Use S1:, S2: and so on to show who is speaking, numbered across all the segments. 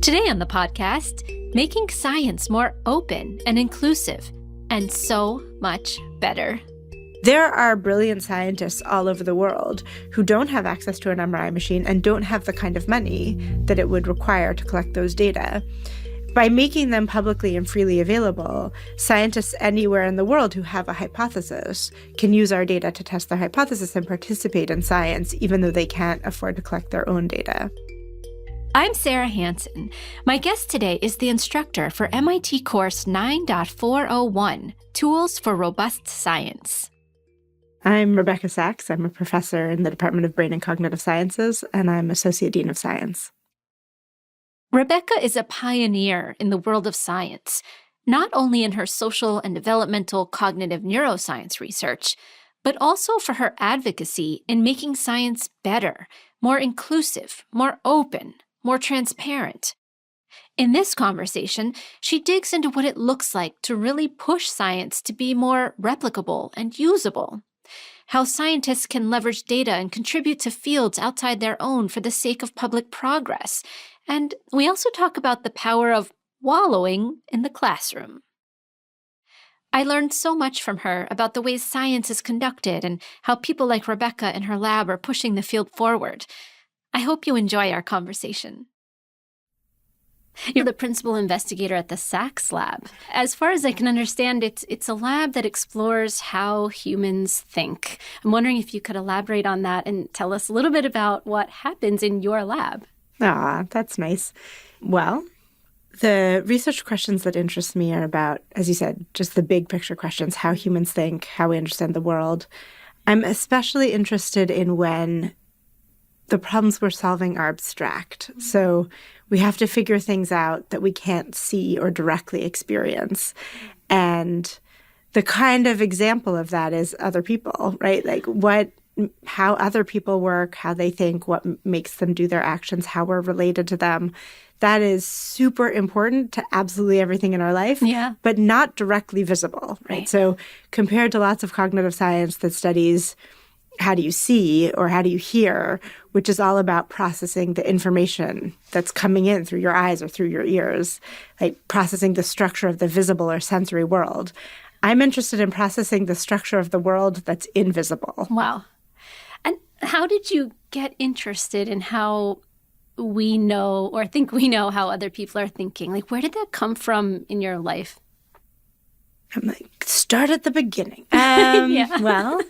S1: Today on the podcast, making science more open and inclusive, and so much better.
S2: There are brilliant scientists all over the world who don't have access to an MRI machine and don't have the kind of money that it would require to collect those data. By making them publicly and freely available, scientists anywhere in the world who have a hypothesis can use our data to test their hypothesis and participate in science, even though they can't afford to collect their own data.
S1: I'm Sarah Hansen. My guest today is the instructor for MIT Course 9.401, Tools for Robust Science.
S2: I'm Rebecca Saxe. I'm a professor in the Department of Brain and Cognitive Sciences, and I'm Associate Dean of Science.
S1: Rebecca is a pioneer in the world of science, not only in her social and developmental cognitive neuroscience research, but also for her advocacy in making science better, more inclusive, more open, more transparent. In this conversation, she digs into what it looks like to really push science to be more replicable and usable, how scientists can leverage data and contribute to fields outside their own for the sake of public progress. And we also talk about the power of wallowing in the classroom. I learned so much from her about the ways science is conducted and how people like Rebecca and her lab are pushing the field forward. I hope you enjoy our conversation. You're the principal investigator at the SaxeLab. As far as I can understand, it's a lab that explores how humans think. I'm wondering if you could elaborate on that and tell us a little bit about what happens in your lab.
S2: Ah, that's nice. Well, the research questions that interest me are about, as you said, just the big picture questions, how humans think, how we understand the world. I'm especially interested in when the problems we're solving are abstract. So we have to figure things out that we can't see or directly experience. And the kind of example of that is other people, right? Like how other people work, how they think, what makes them do their actions, how we're related to them. That is super important to absolutely everything in our life, but not directly visible, right? So compared to lots of cognitive science that studies how do you see or how do you hear, which is all about processing the information that's coming in through your eyes or through your ears, like processing the structure of the visible or sensory world. I'm interested in processing the structure of the world that's invisible.
S1: Wow. And how did you get interested in how we know or think we know how other people are thinking? Like, where did that come from in your life?
S2: I'm like, start at the beginning. Well,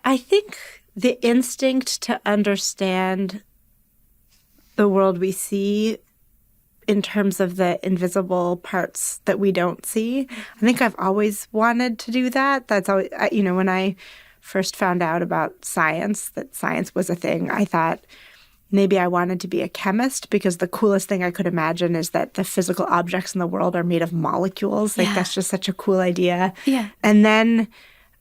S2: I think the instinct to understand the world we see in terms of the invisible parts that we don't see, I think I've always wanted to do that. That's always, when I first found out about science, that science was a thing, I thought maybe I wanted to be a chemist because the coolest thing I could imagine is that the physical objects in the world are made of molecules. Like, that's just such a cool idea.
S1: Yeah.
S2: And then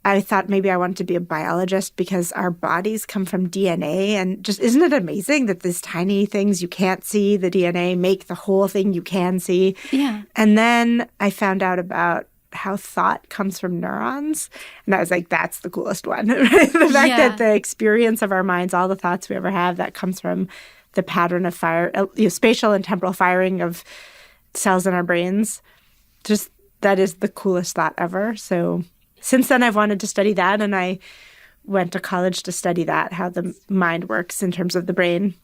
S2: I thought maybe I wanted to be a biologist because our bodies come from DNA. And just isn't it amazing that these tiny things you can't see, the DNA, make the whole thing you can see?
S1: Yeah.
S2: And then I found out about how thought comes from neurons. And I was like, that's the coolest one. The fact that the experience of our minds, all the thoughts we ever have, that comes from the pattern of spatial and temporal firing of cells in our brains. Just that is the coolest thought ever. So since then, I've wanted to study that, and I went to college to study that, how the mind works in terms of the brain.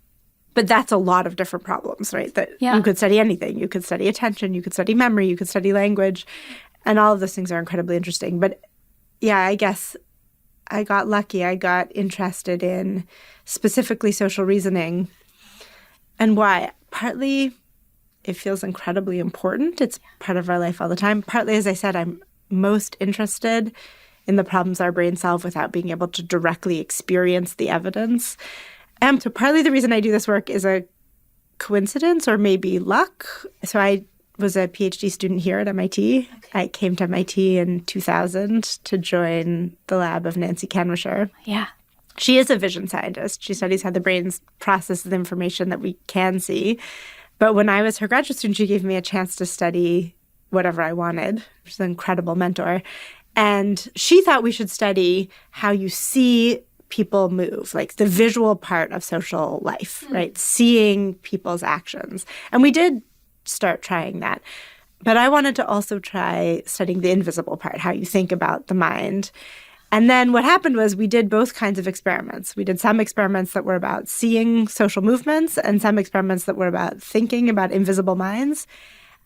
S2: But that's a lot of different problems, right? That you could study anything. You could study attention. You could study memory. You could study language. And all of those things are incredibly interesting. But yeah, I guess I got lucky. I got interested in specifically social reasoning. And why? Partly, it feels incredibly important. It's part of our life all the time. Partly, as I said, I'm most interested in the problems our brains solve without being able to directly experience the evidence. And so partly the reason I do this work is a coincidence or maybe luck. So I was a PhD student here at MIT. Okay. I came to MIT in 2000 to join the lab of Nancy Kanwisher.
S1: Yeah.
S2: She is a vision scientist. She studies how the brain processes information that we can see. But when I was her graduate student, she gave me a chance to study whatever I wanted. She's an incredible mentor. And she thought we should study how you see people move, like the visual part of social life, right? Seeing people's actions. And we did start trying that. But I wanted to also try studying the invisible part, how you think about the mind. And then what happened was we did both kinds of experiments. We did some experiments that were about seeing social movements and some experiments that were about thinking about invisible minds.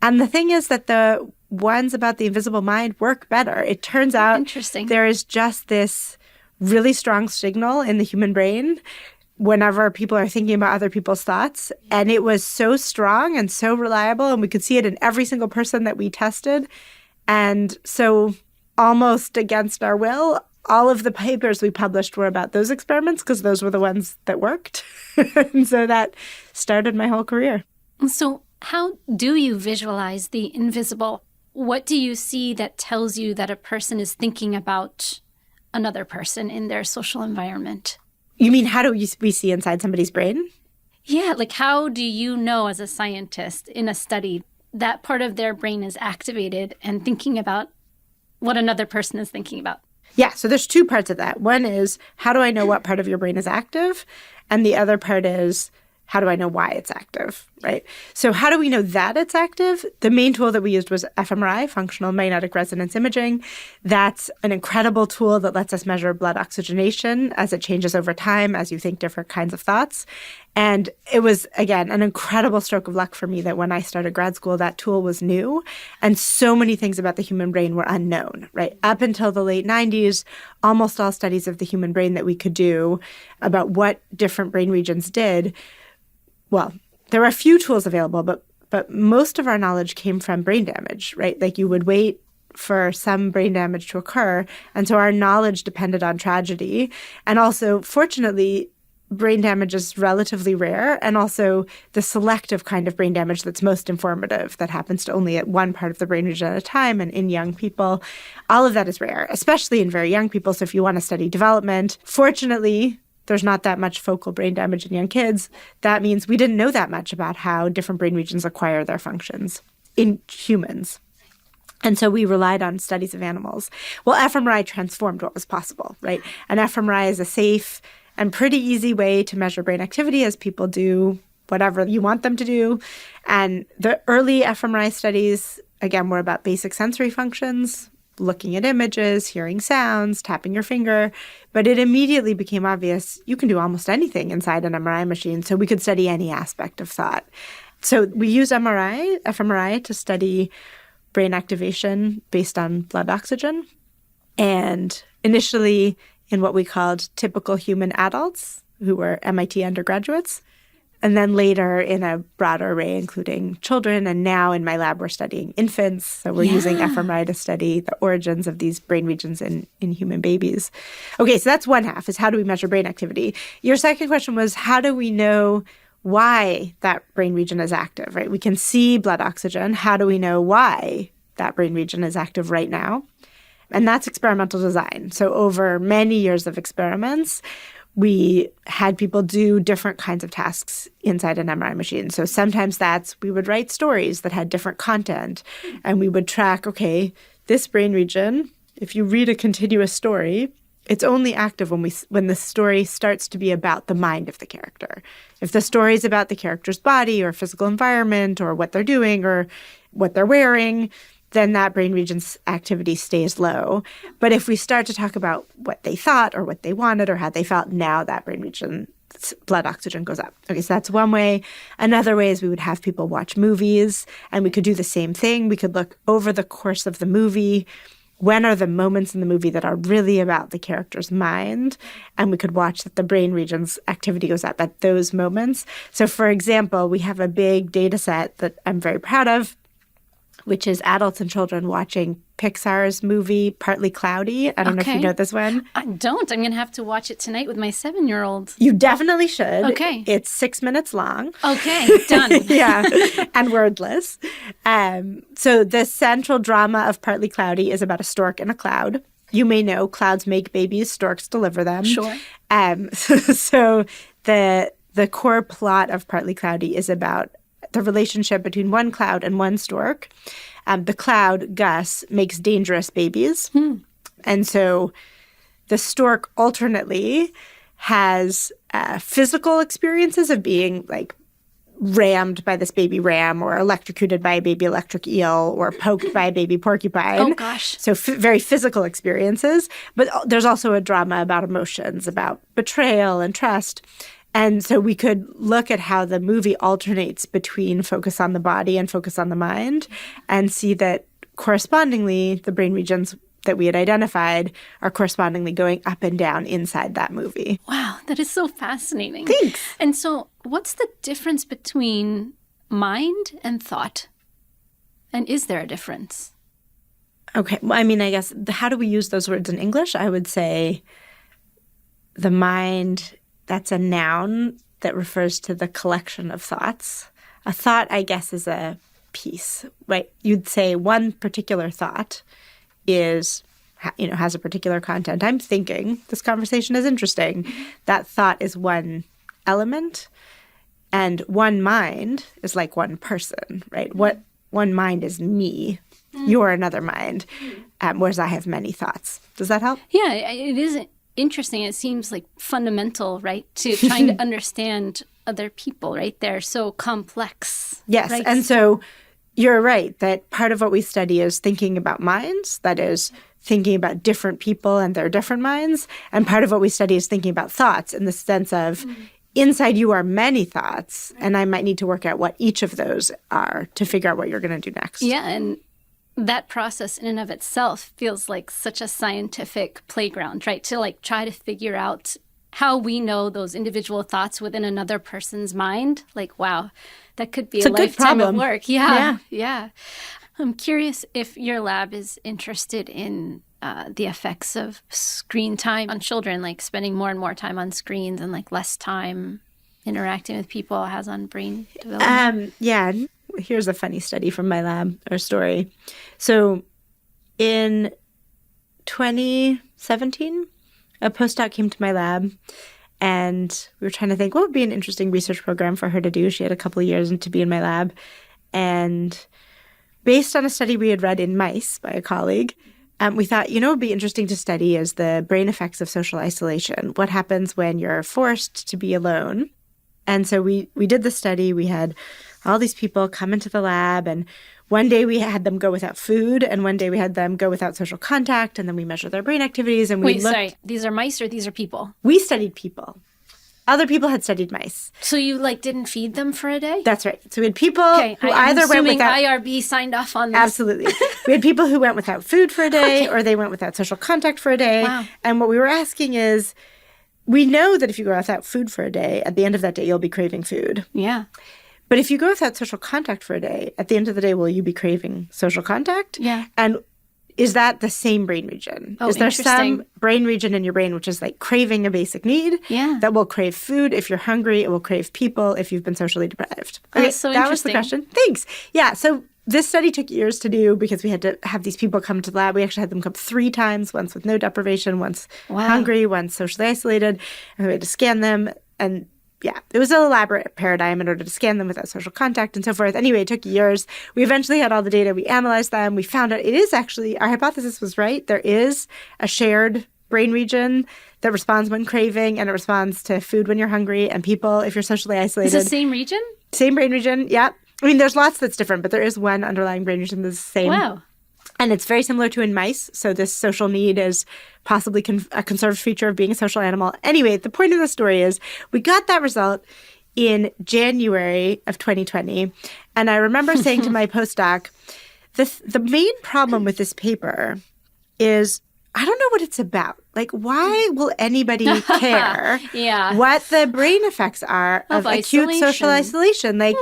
S2: And the thing is that the ones about the invisible mind work better. It turns out there is just this really strong signal in the human brain whenever people are thinking about other people's thoughts. And it was so strong and so reliable, and we could see it in every single person that we tested. And so almost against our will, all of the papers we published were about those experiments because those were the ones that worked. And so that started my whole career.
S1: So how do you visualize the invisible? What do you see that tells you that a person is thinking about another person in their social environment?
S2: You mean how do we see inside somebody's brain?
S1: Yeah, like how do you know as a scientist in a study that part of their brain is activated and thinking about what another person is thinking about?
S2: Yeah, so there's two parts of that. One is, how do I know what part of your brain is active? And the other part is, how do I know why it's active, right? So how do we know that it's active? The main tool that we used was fMRI, functional magnetic resonance imaging. That's an incredible tool that lets us measure blood oxygenation as it changes over time, as you think different kinds of thoughts. And it was, again, an incredible stroke of luck for me that when I started grad school, that tool was new. And so many things about the human brain were unknown, right? Up until the late 90s, almost all studies of the human brain that we could do about what different brain regions did, well, there were a few tools available, but most of our knowledge came from brain damage, right? Like you would wait for some brain damage to occur. And so our knowledge depended on tragedy. And also, fortunately, brain damage is relatively rare, and also the selective kind of brain damage that's most informative, that happens to only at one part of the brain region at a time and in young people. All of that is rare, especially in very young people. So if you want to study development, fortunately, there's not that much focal brain damage in young kids. That means we didn't know that much about how different brain regions acquire their functions in humans. And so we relied on studies of animals. Well, fMRI transformed what was possible, right? And fMRI is a safe and pretty easy way to measure brain activity as people do whatever you want them to do. And the early fMRI studies, again, were about basic sensory functions, looking at images, hearing sounds, tapping your finger. But it immediately became obvious you can do almost anything inside an MRI machine, so we could study any aspect of thought. So we used fMRI to study brain activation based on blood oxygen. And initially in what we called typical human adults who were MIT undergraduates. And then later in a broader array, including children. And now in my lab, we're studying infants. So we're using fMRI to study the origins of these brain regions in human babies. Okay, so that's one half, is how do we measure brain activity? Your second question was, how do we know why that brain region is active, right? We can see blood oxygen. How do we know why that brain region is active right now? And that's experimental design. So over many years of experiments, we had people do different kinds of tasks inside an MRI machine. So sometimes we would write stories that had different content, and we would track, okay, this brain region, if you read a continuous story, it's only active when the story starts to be about the mind of the character. If the story is about the character's body or physical environment or what they're doing or what they're wearing, then that brain region's activity stays low. But if we start to talk about what they thought or what they wanted or how they felt, now that brain region's blood oxygen goes up. Okay, so that's one way. Another way is we would have people watch movies, and we could do the same thing. We could look over the course of the movie. When are the moments in the movie that are really about the character's mind? And we could watch that the brain region's activity goes up at those moments. So for example, we have a big data set that I'm very proud of, which is adults and children watching Pixar's movie, Partly Cloudy. I don't know if you know this one.
S1: I don't. I'm going to have to watch it tonight with my 7-year-old.
S2: You definitely should.
S1: Okay.
S2: It's 6 minutes long.
S1: Okay, done.
S2: Yeah, and wordless. So the central drama of Partly Cloudy is about a stork in a cloud. You may know clouds make babies, storks deliver them.
S1: Sure.
S2: So the core plot of Partly Cloudy is about the relationship between one cloud and one stork. The cloud, Gus, makes dangerous babies. And so the stork alternately has physical experiences of being like rammed by this baby ram or electrocuted by a baby electric eel or poked by a baby porcupine.
S1: Oh, gosh.
S2: So very physical experiences. But there's also a drama about emotions, about betrayal and trust. And so we could look at how the movie alternates between focus on the body and focus on the mind and see that correspondingly, the brain regions that we had identified are correspondingly going up and down inside that movie.
S1: Wow, that is so fascinating.
S2: Thanks.
S1: And so what's the difference between mind and thought? And is there a difference?
S2: Okay. Well, I mean, I guess, how do we use those words in English? I would say the mind, that's a noun that refers to the collection of thoughts. A thought, I guess, is a piece, right? You'd say one particular thought is, has a particular content. I'm thinking this conversation is interesting. That thought is one element, and one mind is like one person, right? What one mind is me. You're another mind, whereas I have many thoughts. Does that help?
S1: Yeah, it is interesting. It seems like fundamental, right, to trying to understand other people, right? They're so complex.
S2: Yes,
S1: right?
S2: And so you're right that part of what we study is thinking about minds, that is, thinking about different people and their different minds. And part of what we study is thinking about thoughts in the sense of inside you are many thoughts, and I might need to work out what each of those are to figure out what you're going to do next.
S1: Yeah, and that process in and of itself feels like such a scientific playground, right? To like try to figure out how we know those individual thoughts within another person's mind. Like, wow, that could be a lifetime of work. Yeah. I'm curious if your lab is interested in the effects of screen time on children, like spending more and more time on screens and like less time interacting with people has on brain development.
S2: Yeah. Here's a funny study from my lab, or story. So in 2017, a postdoc came to my lab, and we were trying to think what would be an interesting research program for her to do. She had a couple of years to be in my lab. And based on a study we had read in mice by a colleague, we thought, what would be interesting to study is the brain effects of social isolation. What happens when you're forced to be alone? And so we did the study. We had all these people come into the lab, and one day we had them go without food, and one day we had them go without social contact, and then we measured their brain activities. And
S1: sorry, these are mice or these are people?
S2: We studied people. Other people had studied mice.
S1: So you didn't feed them for a day?
S2: That's right. So we had people who either went without...
S1: IRB signed off on this.
S2: Absolutely. We had people who went without food for a day, or they went without social contact for a day.
S1: Wow.
S2: And what we were asking is, we know that if you go without food for a day, at the end of that day, you'll be craving food.
S1: Yeah.
S2: But if you go without social contact for a day, at the end of the day, will you be craving social contact?
S1: Yeah.
S2: And is that the same brain region?
S1: Oh,
S2: is there some brain region in your brain which is like craving a basic need that will crave food? If you're hungry, it will crave people if you've been socially deprived.
S1: Okay, that's so
S2: that was the question. Thanks. Yeah, so this study took years to do because we had to have these people come to the lab. We actually had them come 3 times, once with no deprivation, once hungry, once socially isolated. And we had to scan them. And yeah, it was an elaborate paradigm in order to scan them without social contact and so forth. Anyway, it took years. We eventually had all the data. We analyzed them. We found out it is actually, our hypothesis was right. There is a shared brain region that responds when craving, and it responds to food when you're hungry, and people if you're socially isolated.
S1: Is it the same region?
S2: Same brain region, yeah. I mean, there's lots that's different, but there is one underlying brain region that's the same.
S1: Wow.
S2: And it's very similar to in mice. So this social need is possibly a conserved feature of being a social animal. Anyway, the point of the story is we got that result in January of 2020. And I remember saying to my postdoc, the main problem with this paper is I don't know what it's about. Like, why will anybody care what the brain effects are of acute social isolation? Like,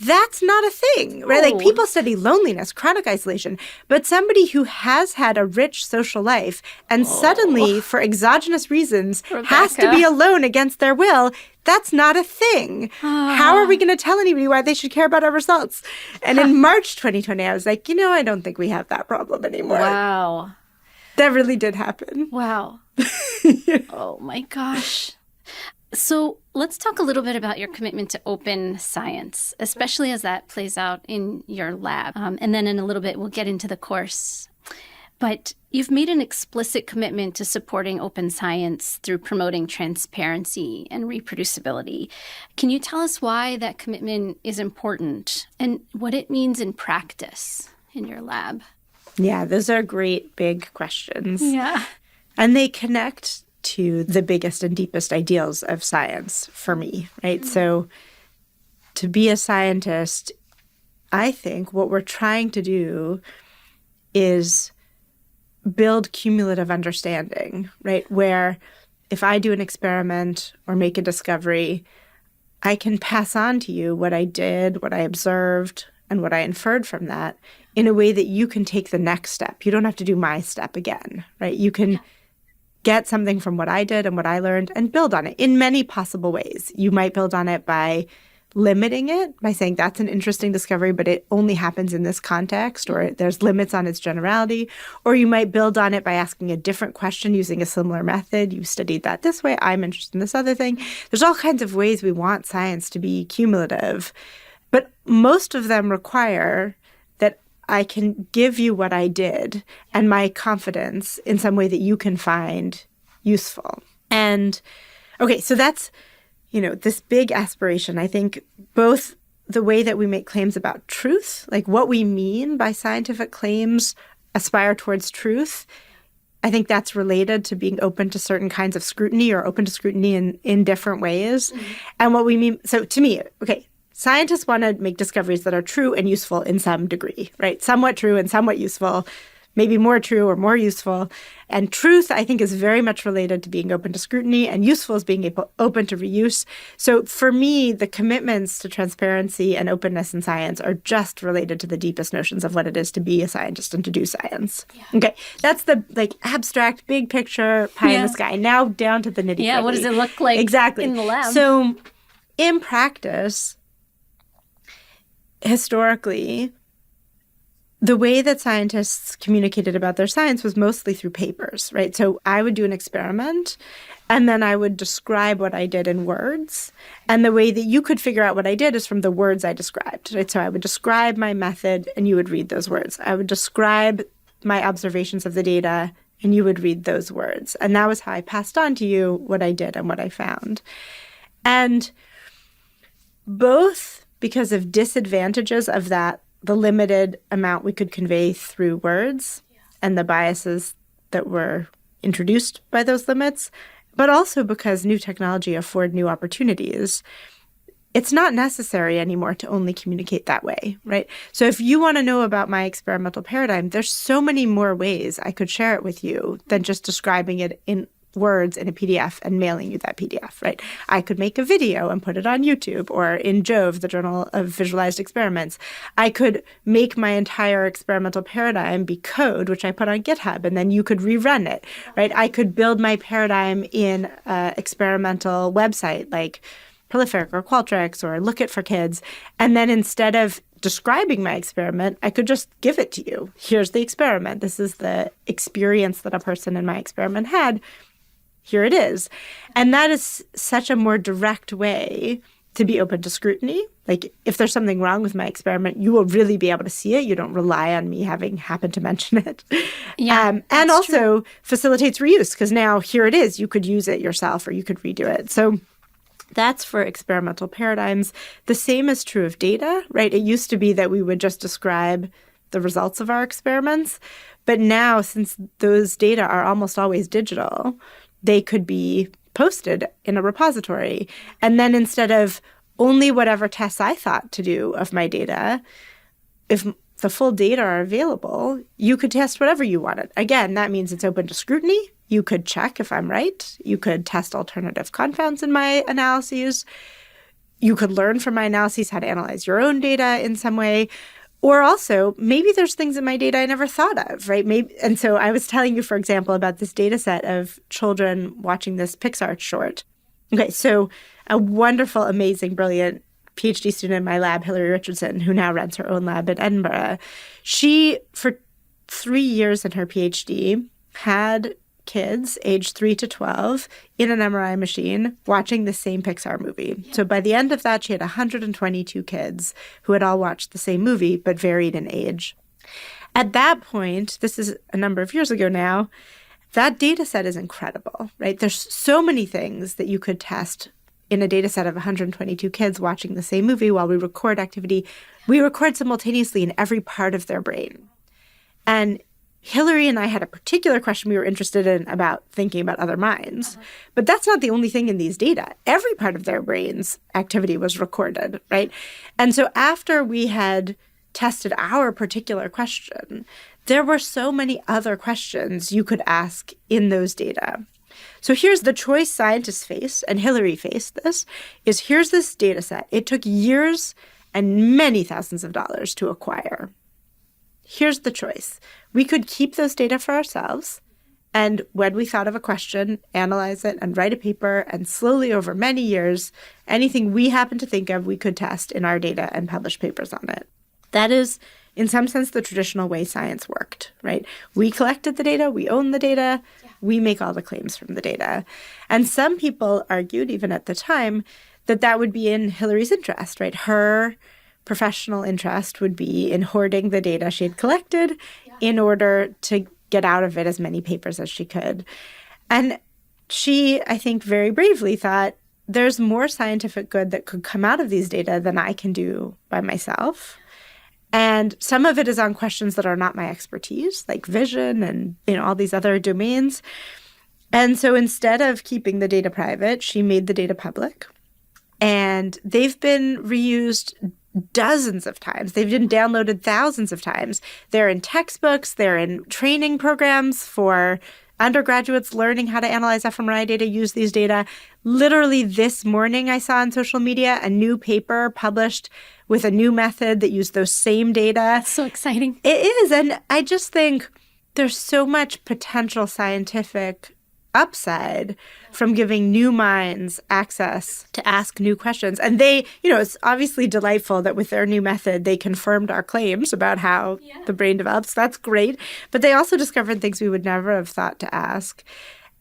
S2: that's not a thing, right? Like, people study loneliness, chronic isolation, but somebody who has had a rich social life and suddenly, for exogenous reasons, has to be alone against their will, that's not a thing. How are we going to tell anybody why they should care about our results? And in March 2020, I was like, I don't think we have that problem anymore.
S1: Wow.
S2: That really did happen.
S1: Wow. Oh, my gosh. So let's talk a little bit about your commitment to open science, especially as that plays out in your lab. And then in a little bit, we'll get into the course. But you've made an explicit commitment to supporting open science through promoting transparency and reproducibility. Can you tell us why that commitment is important and what it means in practice in your lab?
S2: Yeah, those are great big questions.
S1: Yeah.
S2: And they connect to the biggest and deepest ideals of science for me, right? So to be a scientist, I think what we're trying to do is build cumulative understanding, right? Where if I do an experiment or make a discovery, I can pass on to you what I did, what I observed, and what I inferred from that in a way that you can take the next step. You don't have to do my step again, right? You can get something from what I did and what I learned and build on it in many possible ways. You might build on it by limiting it, by saying that's an interesting discovery, but it only happens in this context, or there's limits on its generality. Or you might build on it by asking a different question using a similar method. You studied that this way. I'm interested in this other thing. There's all kinds of ways we want science to be cumulative, but most of them require that I can give you what I did and my confidence in some way that you can find useful. And okay, so that's this big aspiration. I think both the way that we make claims about truth, like what we mean by scientific claims aspire towards truth, I think that's related to being open to certain kinds of scrutiny or open to scrutiny in different ways. Mm-hmm. And what we mean, so to me, okay, scientists want to make discoveries that are true and useful in some degree, right? Somewhat true and somewhat useful, maybe more true or more useful. And truth, I think, is very much related to being open to scrutiny, and useful is being open to reuse. So for me, the commitments to transparency and openness in science are just related to the deepest notions of what it is to be a scientist and to do science. Yeah. Okay, that's the abstract, big picture, pie in the sky. Now down to the nitty-gritty.
S1: Yeah, what does it look like in the lab?
S2: So in practice, historically, the way that scientists communicated about their science was mostly through papers, right? So I would do an experiment, and then I would describe what I did in words. And the way that you could figure out what I did is from the words I described, right? So I would describe my method, and you would read those words. I would describe my observations of the data, and you would read those words. And that was how I passed on to you what I did and what I found. And both because of disadvantages of that, the limited amount we could convey through words and the biases that were introduced by those limits, but also because new technology afford new opportunities, it's not necessary anymore to only communicate that way, right? So if you want to know about my experimental paradigm, there's so many more ways I could share it with you than just describing it in words in a PDF and mailing you that PDF, right? I could make a video and put it on YouTube or in Jove, the Journal of Visualized Experiments. I could make my entire experimental paradigm be code, which I put on GitHub, and then you could rerun it, right? I could build my paradigm in an experimental website like Prolific or Qualtrics or Look It for Kids, and then instead of describing my experiment, I could just give it to you. Here's the experiment. This is the experience that a person in my experiment had. Here it is. And that is such a more direct way to be open to scrutiny. Like, if there's something wrong with my experiment, you will really be able to see it. You don't rely on me having happened to mention it. Yeah, and also facilitates reuse, because now here it is. You could use it yourself or you could redo it. So that's for experimental paradigms. The same is true of data, right? It used to be that we would just describe the results of our experiments. But now, since those data are almost always digital, they could be posted in a repository. And then instead of only whatever tests I thought to do of my data, if the full data are available, you could test whatever you wanted. Again, that means it's open to scrutiny. You could check if I'm right. You could test alternative confounds in my analyses. You could learn from my analyses how to analyze your own data in some way. Or also, maybe there's things in my data I never thought of, right? And so I was telling you, for example, about this data set of children watching this Pixar short. Okay, so a wonderful, amazing, brilliant PhD student in my lab, Hillary Richardson, who now runs her own lab in Edinburgh, she, for 3 years in her PhD, had kids aged 3 to 12 in an MRI machine watching the same Pixar movie. So by the end of that, she had 122 kids who had all watched the same movie but varied in age. At that point, this is a number of years ago now, that data set is incredible, right? There's so many things that you could test in a data set of 122 kids watching the same movie while we record activity. We record simultaneously in every part of their brain. And Hillary and I had a particular question we were interested in about thinking about other minds. But that's not the only thing in these data. Every part of their brain's activity was recorded, right? And so after we had tested our particular question, there were so many other questions you could ask in those data. So here's the choice scientists face, and Hillary faced this, is here's this data set. It took years and many thousands of dollars to acquire. Here's the choice. We could keep those data for ourselves, and when we thought of a question, analyze it and write a paper, and slowly over many years, anything we happen to think of, we could test in our data and publish papers on it. That is, in some sense, the traditional way science worked, right? We collected the data, we own the data, we make all the claims from the data. And some people argued, even at the time, that that would be in Hillary's interest, right? Her professional interest would be in hoarding the data she had collected in order to get out of it as many papers as she could. And she, I think, very bravely thought, there's more scientific good that could come out of these data than I can do by myself. And some of it is on questions that are not my expertise, like vision and all these other domains. And so instead of keeping the data private, she made the data public. And they've been reused dozens of times. They've been downloaded thousands of times. They're in textbooks. They're in training programs for undergraduates learning how to analyze fMRI data, use these data. Literally this morning, I saw on social media a new paper published with a new method that used those same data.
S1: That's so exciting.
S2: It is. And I just think there's so much potential scientific upside from giving new minds access to ask new questions. And they, it's obviously delightful that with their new method, they confirmed our claims about how the brain develops. That's great. But they also discovered things we would never have thought to ask.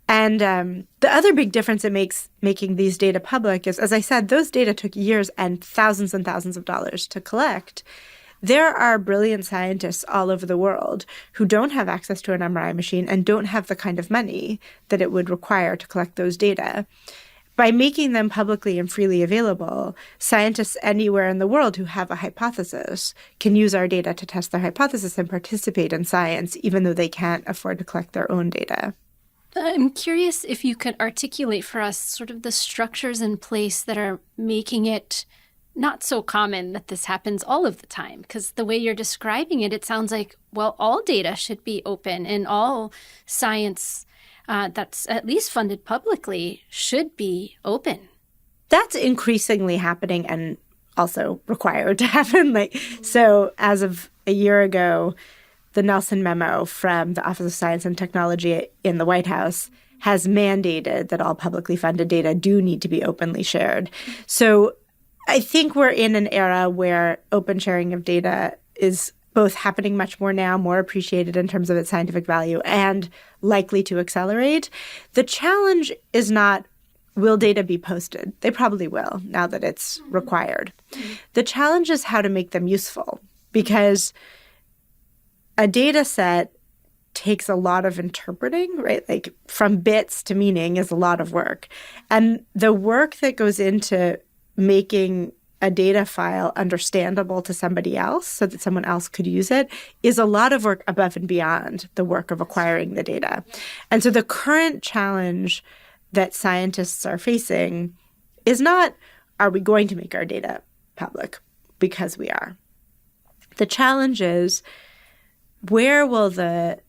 S2: And the other big difference it makes making these data public is, as I said, those data took years and thousands of dollars to collect. There are brilliant scientists all over the world who don't have access to an MRI machine and don't have the kind of money that it would require to collect those data. By making them publicly and freely available, scientists anywhere in the world who have a hypothesis can use our data to test their hypothesis and participate in science, even though they can't afford to collect their own data.
S1: I'm curious if you could articulate for us sort of the structures in place that are making it not so common that this happens all of the time. Because the way you're describing it, it sounds like, well, all data should be open and all science that's at least funded publicly should be open.
S2: That's increasingly happening and also required to happen. So as of a year ago, the Nelson memo from the Office of Science and Technology in the White House has mandated that all publicly funded data do need to be openly shared. So I think we're in an era where open sharing of data is both happening much more now, more appreciated in terms of its scientific value, and likely to accelerate. The challenge is not, will data be posted? They probably will, now that it's required. The challenge is how to make them useful, because a data set takes a lot of interpreting, right? Like from bits to meaning is a lot of work. And the work that goes into making a data file understandable to somebody else so that someone else could use it is a lot of work above and beyond the work of acquiring the data. And so the current challenge that scientists are facing is not, are we going to make our data public? Because we are. The challenge is, where will the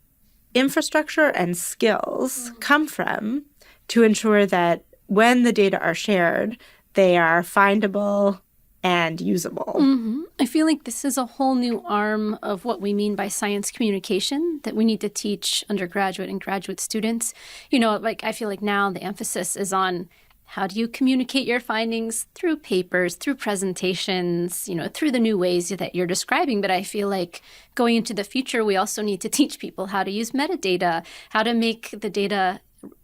S2: infrastructure and skills come from to ensure that when the data are shared, they are findable and usable?
S1: Mm-hmm. I feel like this is a whole new arm of what we mean by science communication that we need to teach undergraduate and graduate students. I feel like now the emphasis is on how do you communicate your findings through papers, through presentations, through the new ways that you're describing. But I feel like going into the future, we also need to teach people how to use metadata, how to make the data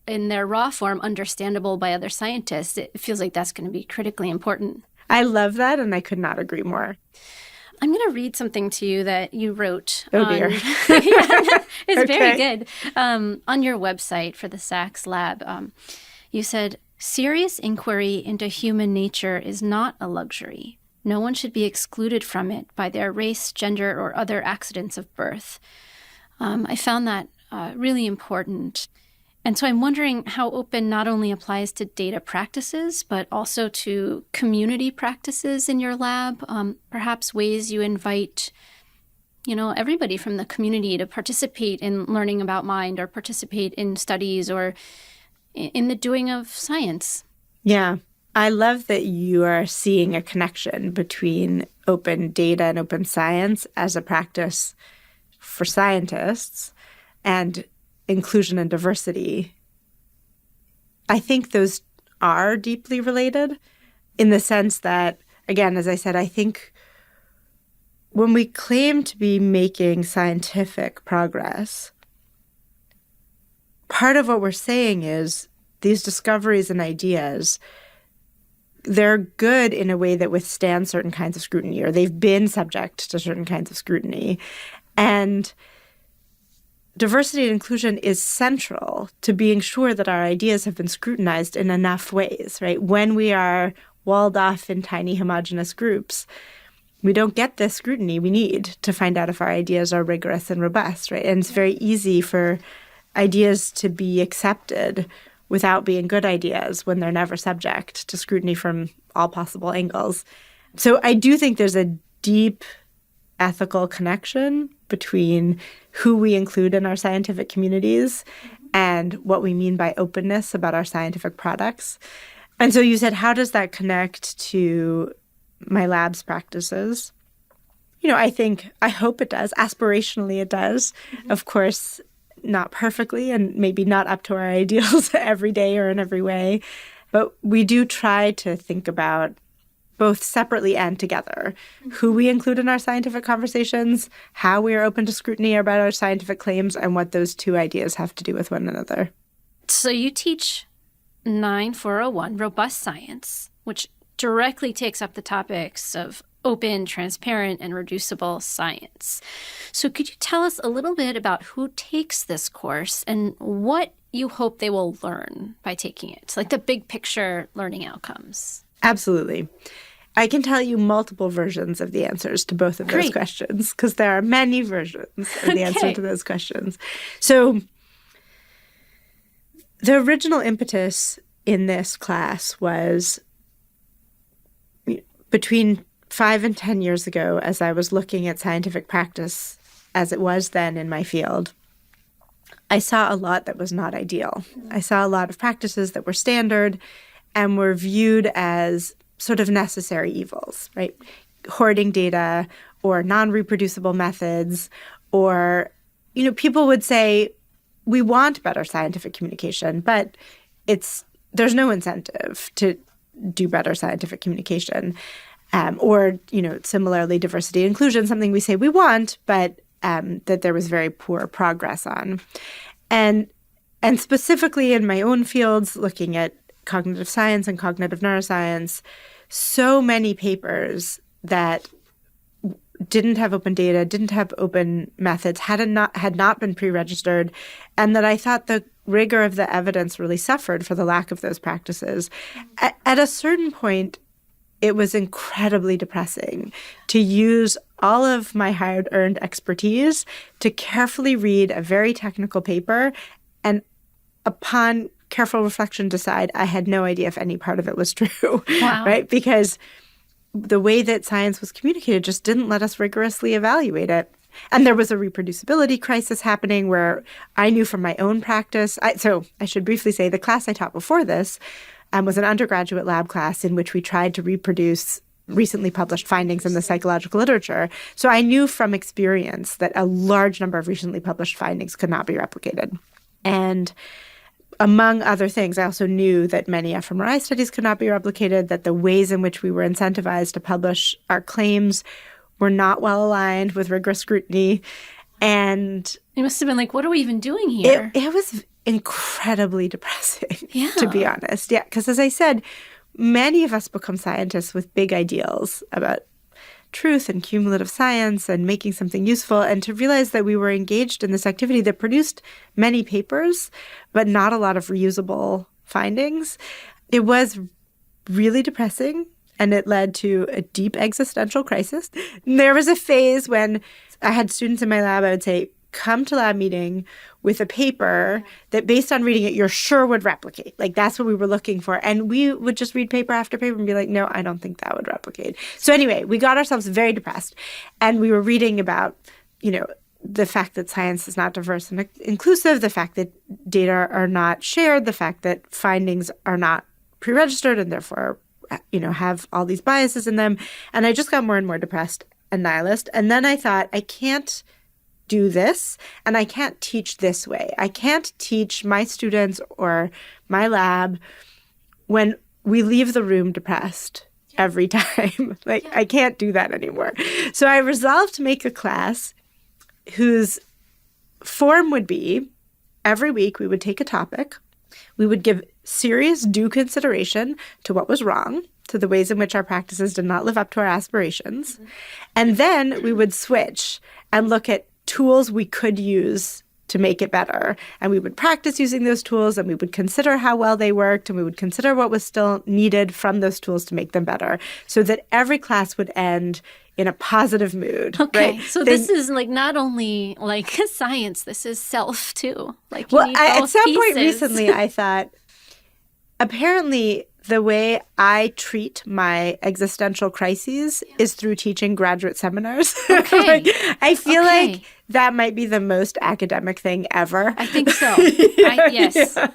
S1: in their raw form understandable by other scientists. It feels like that's going to be critically important.
S2: I love that, and I could not agree more.
S1: I'm going to read something to you that you wrote.
S2: Oh, dear.
S1: It's
S2: Okay.
S1: very good. On your website for the SaxeLab, you said, serious inquiry into human nature is not a luxury. No one should be excluded from it by their race, gender, or other accidents of birth. I found that really important. And so I'm wondering how open not only applies to data practices, but also to community practices in your lab, perhaps ways you invite, everybody from the community to participate in learning about mind or participate in studies or in the doing of science.
S2: Yeah. I love that you are seeing a connection between open data and open science as a practice for scientists and inclusion and diversity. I think those are deeply related in the sense that, again, as I said, I think when we claim to be making scientific progress, part of what we're saying is these discoveries and ideas, they're good in a way that withstands certain kinds of scrutiny, or they've been subject to certain kinds of scrutiny. And diversity and inclusion is central to being sure that our ideas have been scrutinized in enough ways, right? When we are walled off in tiny homogenous groups, we don't get the scrutiny we need to find out if our ideas are rigorous and robust, right? And it's very easy for ideas to be accepted without being good ideas when they're never subject to scrutiny from all possible angles. So I do think there's a deep ethical connection between who we include in our scientific communities and what we mean by openness about our scientific products. And so you said, how does that connect to my lab's practices? I hope it does. Aspirationally, it does. Mm-hmm. Of course, not perfectly and maybe not up to our ideals every day or in every way. But we do try to think about both separately and together, who we include in our scientific conversations, how we are open to scrutiny about our scientific claims, and what those two ideas have to do with one another.
S1: So you teach 9401, Robust Science, which directly takes up the topics of open, transparent, and reducible science. So could you tell us a little bit about who takes this course and what you hope they will learn by taking it, like the big picture learning outcomes?
S2: Absolutely. I can tell you multiple versions of the answers to both of those questions because there are many versions of the answer to those questions. So the original impetus in this class was between 5 and 10 years ago, as I was looking at scientific practice as it was then in my field, I saw a lot that was not ideal. I saw a lot of practices that were standard and were viewed as sort of necessary evils, right? Hoarding data or non-reproducible methods, or, people would say, we want better scientific communication, but there's no incentive to do better scientific communication. Or, similarly, diversity and inclusion, something we say we want, but that there was very poor progress on. And specifically in my own fields, looking at cognitive science and cognitive neuroscience, so many papers that didn't have open data, didn't have open methods, had not been pre-registered, and that I thought the rigor of the evidence really suffered for the lack of those practices. At a certain point, it was incredibly depressing to use all of my hard-earned expertise to carefully read a very technical paper and upon careful reflection decide I had no idea if any part of it was true,
S1: wow.
S2: Right? Because the way that science was communicated just didn't let us rigorously evaluate it. And there was a reproducibility crisis happening where I knew from my own practice. So I should briefly say the class I taught before this was an undergraduate lab class in which we tried to reproduce recently published findings in the psychological literature. So I knew from experience that a large number of recently published findings could not be replicated. And among other things, I also knew that many fMRI studies could not be replicated, that the ways in which we were incentivized to publish our claims were not well aligned with rigorous scrutiny. And
S1: it must have been like, what are we even doing here?
S2: It was incredibly depressing, to be honest. Yeah, because as I said, many of us become scientists with big ideals about truth and cumulative science and making something useful, and to realize that we were engaged in this activity that produced many papers, but not a lot of reusable findings. It was really depressing, and it led to a deep existential crisis. There was a phase when I had students in my lab, I would say, come to lab meeting with a paper that based on reading it, you're sure would replicate. Like, that's what we were looking for. And we would just read paper after paper and be like, no, I don't think that would replicate. So anyway, we got ourselves very depressed. And we were reading about, the fact that science is not diverse and inclusive, the fact that data are not shared, the fact that findings are not pre-registered and therefore, have all these biases in them. And I just got more and more depressed and nihilist. And then I thought, I can't do this, and I can't teach this way. I can't teach my students or my lab when we leave the room depressed every time. I can't do that anymore. So I resolved to make a class whose form would be every week we would take a topic. We would give serious due consideration to what was wrong, to the ways in which our practices did not live up to our aspirations. And then we would switch and look at tools we could use to make it better. And we would practice using those tools, and we would consider how well they worked, and we would consider what was still needed from those tools to make them better, so that every class would end in a positive mood.
S1: Okay,
S2: right?
S1: so this is not only science, this is self too.
S2: At some point recently, I thought, apparently the way I treat my existential crises is through teaching graduate seminars.
S1: Okay.
S2: I feel like that might be the most academic thing ever.
S1: I think so. Yes.
S2: Yeah,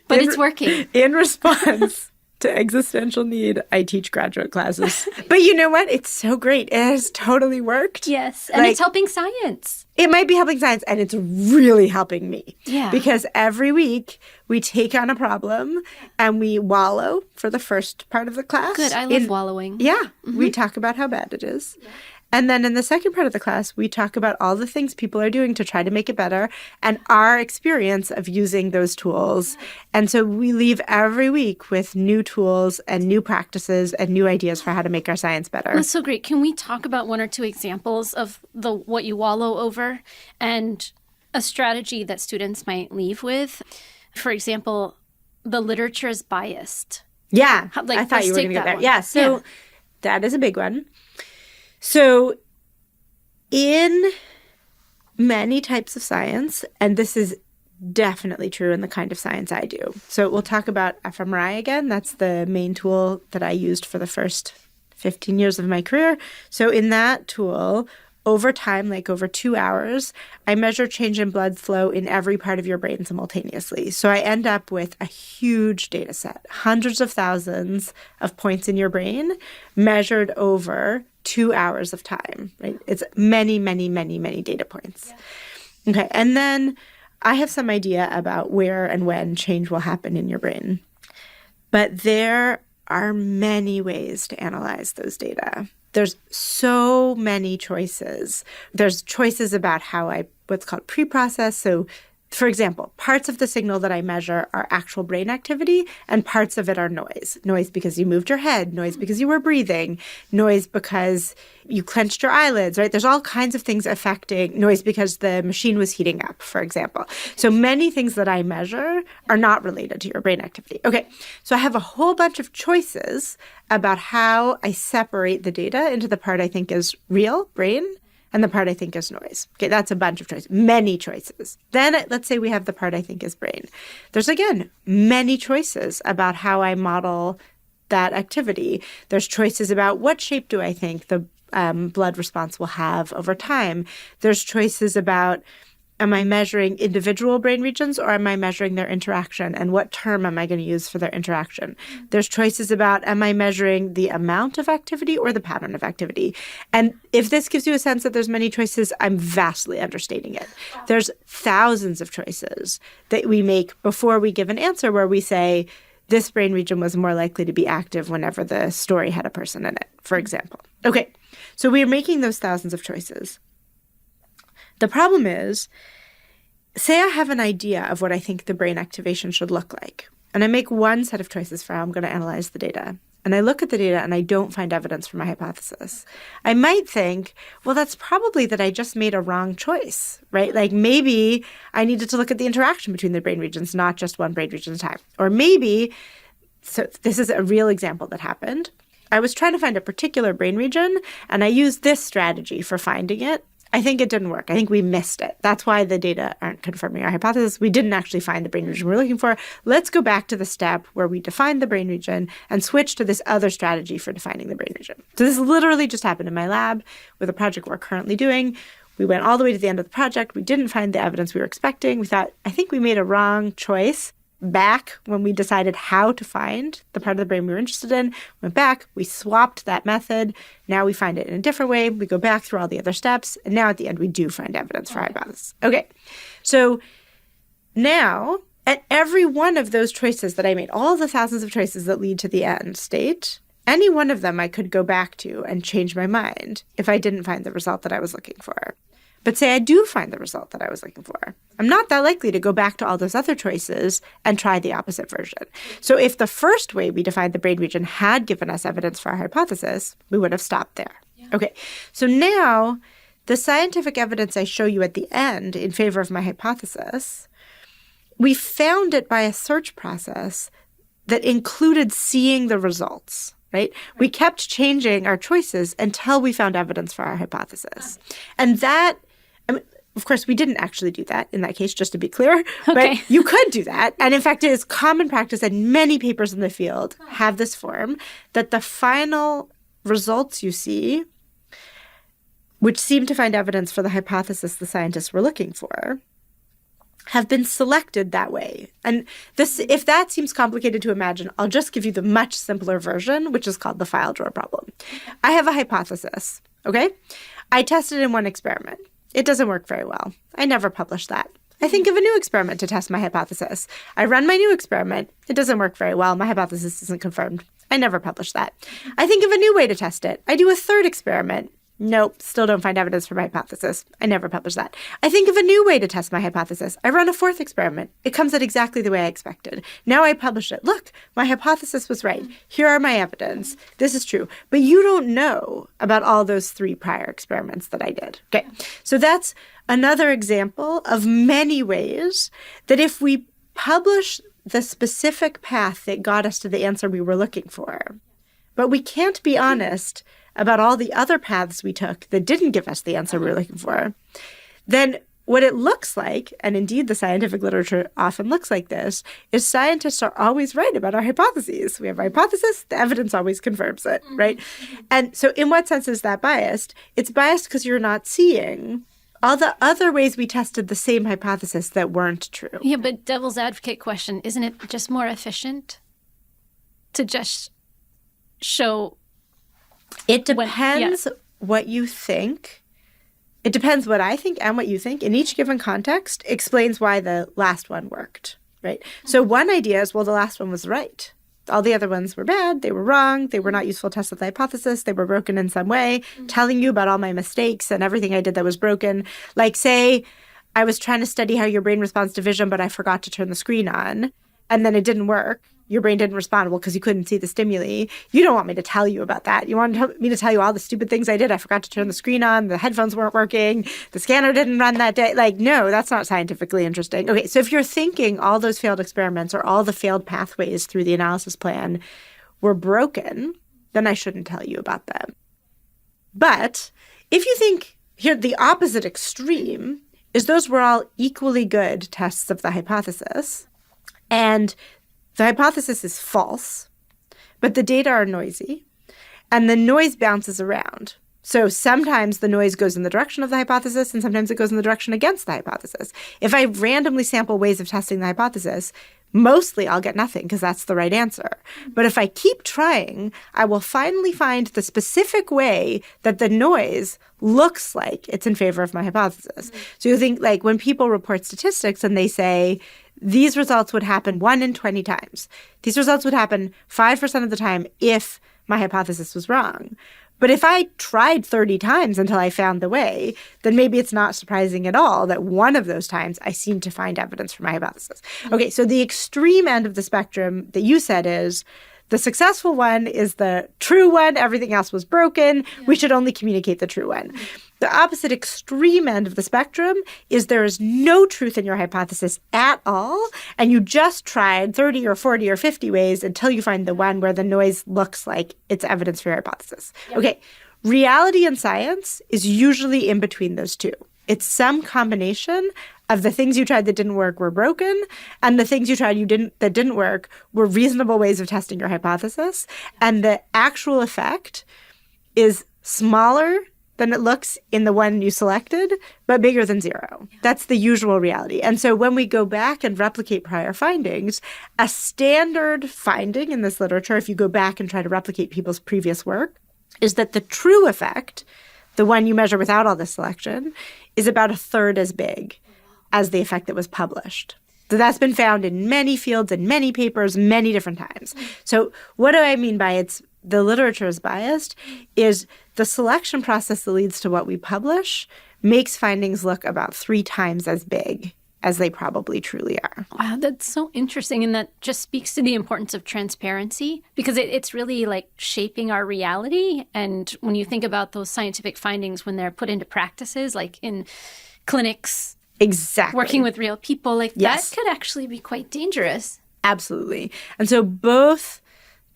S1: but it's working.
S2: In response to existential need, I teach graduate classes. But you know what? It's so great. It has totally worked.
S1: Yes. And it's helping science.
S2: It might be helping science, and it's really helping me.
S1: Yeah.
S2: Because every week we take on a problem and we wallow for the first part of the class.
S1: Good. I love wallowing.
S2: Yeah. Mm-hmm. We talk about how bad it is. Yeah. And then in the second part of the class, we talk about all the things people are doing to try to make it better and our experience of using those tools. And so we leave every week with new tools and new practices and new ideas for how to make our science better.
S1: That's so great. Can we talk about one or two examples of what you wallow over and a strategy that students might leave with? For example, the literature is biased.
S2: Yeah. I thought you were going to get there. Yeah. So that is a big one. So in many types of science, and this is definitely true in the kind of science I do. So we'll talk about fMRI again. That's the main tool that I used for the first 15 years of my career. So in that tool, over time, over 2 hours, I measure change in blood flow in every part of your brain simultaneously. So I end up with a huge data set, hundreds of thousands of points in your brain measured over 2 hours of time, right? It's many, many, many, many data points. Yeah. Okay. And then I have some idea about where and when change will happen in your brain. But there are many ways to analyze those data. There's so many choices. There's choices about how what's called pre-process. So, for example, parts of the signal that I measure are actual brain activity, and parts of it are noise. Noise because you moved your head, noise because you were breathing, noise because you clenched your eyelids, right? There's all kinds of things affecting noise because the machine was heating up, for example. So many things that I measure are not related to your brain activity. Okay, so I have a whole bunch of choices about how I separate the data into the part I think is real, brain, and the part I think is noise. Okay, that's a bunch of choices, many choices. Then let's say we have the part I think is brain. There's, again, many choices about how I model that activity. There's choices about what shape do I think the blood response will have over time. There's choices about, am I measuring individual brain regions or am I measuring their interaction? And what term am I going to use for their interaction? There's choices about, am I measuring the amount of activity or the pattern of activity? And if this gives you a sense that there's many choices, I'm vastly understating it. There's thousands of choices that we make before we give an answer where we say, this brain region was more likely to be active whenever the story had a person in it, for example. Okay, so we're making those thousands of choices. The problem is, say I have an idea of what I think the brain activation should look like, and I make one set of choices for how I'm going to analyze the data. and I look at the data and I don't find evidence for my hypothesis, I might think, well, that's probably that I just made a wrong choice, right? Like maybe I needed to look at the interaction between the brain regions, not just one brain region at a time. Or maybe, so this is a real example that happened. I was trying to find a particular brain region, and I used this strategy for finding it. I think it didn't work. I think we missed it. That's why the data aren't confirming our hypothesis. We didn't actually find the brain region we're looking for. Let's go back to the step where we defined the brain region and switch to this other strategy for defining the brain region. So this literally just happened in my lab with a project we're currently doing. We went all the way to the end of the project. We didn't find the evidence we were expecting. We thought, I think we made a wrong choice. Back when we decided how to find the part of the brain we were interested in, went back, we swapped that method. Now we find it in a different way. We go back through all the other steps. And now at the end, we do find evidence for our hypothesis. Okay. So now at every one of those choices that I made, all the thousands of choices that lead to the end state, any one of them I could go back to and change my mind if I didn't find the result that I was looking for. But say I do find the result that I was looking for, I'm not that likely to go back to all those other choices and try the opposite version. So if the first way we defined the brain region had given us evidence for our hypothesis, we would have stopped there. Yeah. Okay, so now the scientific evidence I show you at the end in favor of my hypothesis, we found it by a search process that included seeing the results. Right? We kept changing our choices until we found evidence for our hypothesis. And that, I mean, of course, we didn't actually do that in that case, just to be clear.
S1: Okay.
S2: But you could do that. And in fact, it is common practice, and many papers in the field have this form, that the final results you see, which seem to find evidence for the hypothesis the scientists were looking for, have been selected that way. And this, if that seems complicated to imagine, I'll just give you the much simpler version, which is called the file drawer problem. I have a hypothesis, okay? I tested in one experiment. It doesn't work very well. I never publish that. I think of a new experiment to test my hypothesis. I run my new experiment. It doesn't work very well. My hypothesis isn't confirmed. I never publish that. I think of a new way to test it. I do a third experiment. Nope, still don't find evidence for my hypothesis. I never publish that. I think of a new way to test my hypothesis. I run a fourth experiment. It comes out exactly the way I expected. Now I publish it. Look, my hypothesis was right. Here are my evidence. This is true. But you don't know about all those 3 prior experiments that I did. Okay, so that's another example of many ways that if we publish the specific path that got us to the answer we were looking for, but we can't be honest about all the other paths we took that didn't give us the answer we were looking for, then what it looks like, and indeed the scientific literature often looks like this, is scientists are always right about our hypotheses. We have a hypothesis, the evidence always confirms it, right? And so in what sense is that biased? It's biased because you're not seeing all the other ways we tested the same hypothesis that weren't true.
S1: Yeah, but devil's advocate question, isn't it just more efficient to just show?
S2: It depends what you think. It depends what I think and what you think. In each given context, explains why the last one worked, right? So one idea is, well, the last one was right. All the other ones were bad. They were wrong. They were not useful tests of the hypothesis. They were broken in some way, telling you about all my mistakes and everything I did that was broken. Like, say, I was trying to study how your brain responds to vision, but I forgot to turn the screen on, and then it didn't work. Your brain didn't respond well because you couldn't see the stimuli. You don't want me to tell you about that. You want me to tell you all the stupid things I did. I forgot to turn the screen on. The headphones weren't working. The scanner didn't run that day. Like, no, that's not scientifically interesting. Okay, so if you're thinking all those failed experiments or all the failed pathways through the analysis plan were broken, then I shouldn't tell you about them. But if you think here the opposite extreme is those were all equally good tests of the hypothesis, and the hypothesis is false, but the data are noisy, and the noise bounces around. So sometimes the noise goes in the direction of the hypothesis, and sometimes it goes in the direction against the hypothesis. If I randomly sample ways of testing the hypothesis, mostly I'll get nothing because that's the right answer. But if I keep trying, I will finally find the specific way that the noise looks like it's in favor of my hypothesis. So you think, like, when people report statistics and they say, these results would happen 1 in 20 times. These results would happen 5% of the time if my hypothesis was wrong. But if I tried 30 times until I found the way, then maybe it's not surprising at all that one of those times I seem to find evidence for my hypothesis. Okay, so the extreme end of the spectrum that you said is the successful one is the true one. Everything else was broken. We should only communicate the true one. The opposite extreme end of the spectrum is there is no truth in your hypothesis at all, and you just tried 30 or 40 or 50 ways until you find the one where the noise looks like it's evidence for your hypothesis. Okay, reality in science is usually in between those two. It's some combination of the things you tried that didn't work were broken, and the things you tried that didn't work were reasonable ways of testing your hypothesis. And the actual effect is smaller than it looks in the one you selected, but bigger than zero. That's the usual reality. And so when we go back and replicate prior findings, a standard finding in this literature, if you go back and try to replicate people's previous work, is that the true effect, the one you measure without all this selection, is about a third as big as the effect that was published. So that's been found in many fields and many papers many different times. So what do I mean by the literature is biased is the selection process that leads to what we publish makes findings look about 3 times as big as they probably truly are.
S1: Wow, that's so interesting. And that just speaks to the importance of transparency because it's really like shaping our reality. And when you think about those scientific findings, when they're put into practices, like in clinics,
S2: exactly,
S1: working with real people, like
S2: yes,
S1: that could actually be quite dangerous.
S2: Absolutely. And so both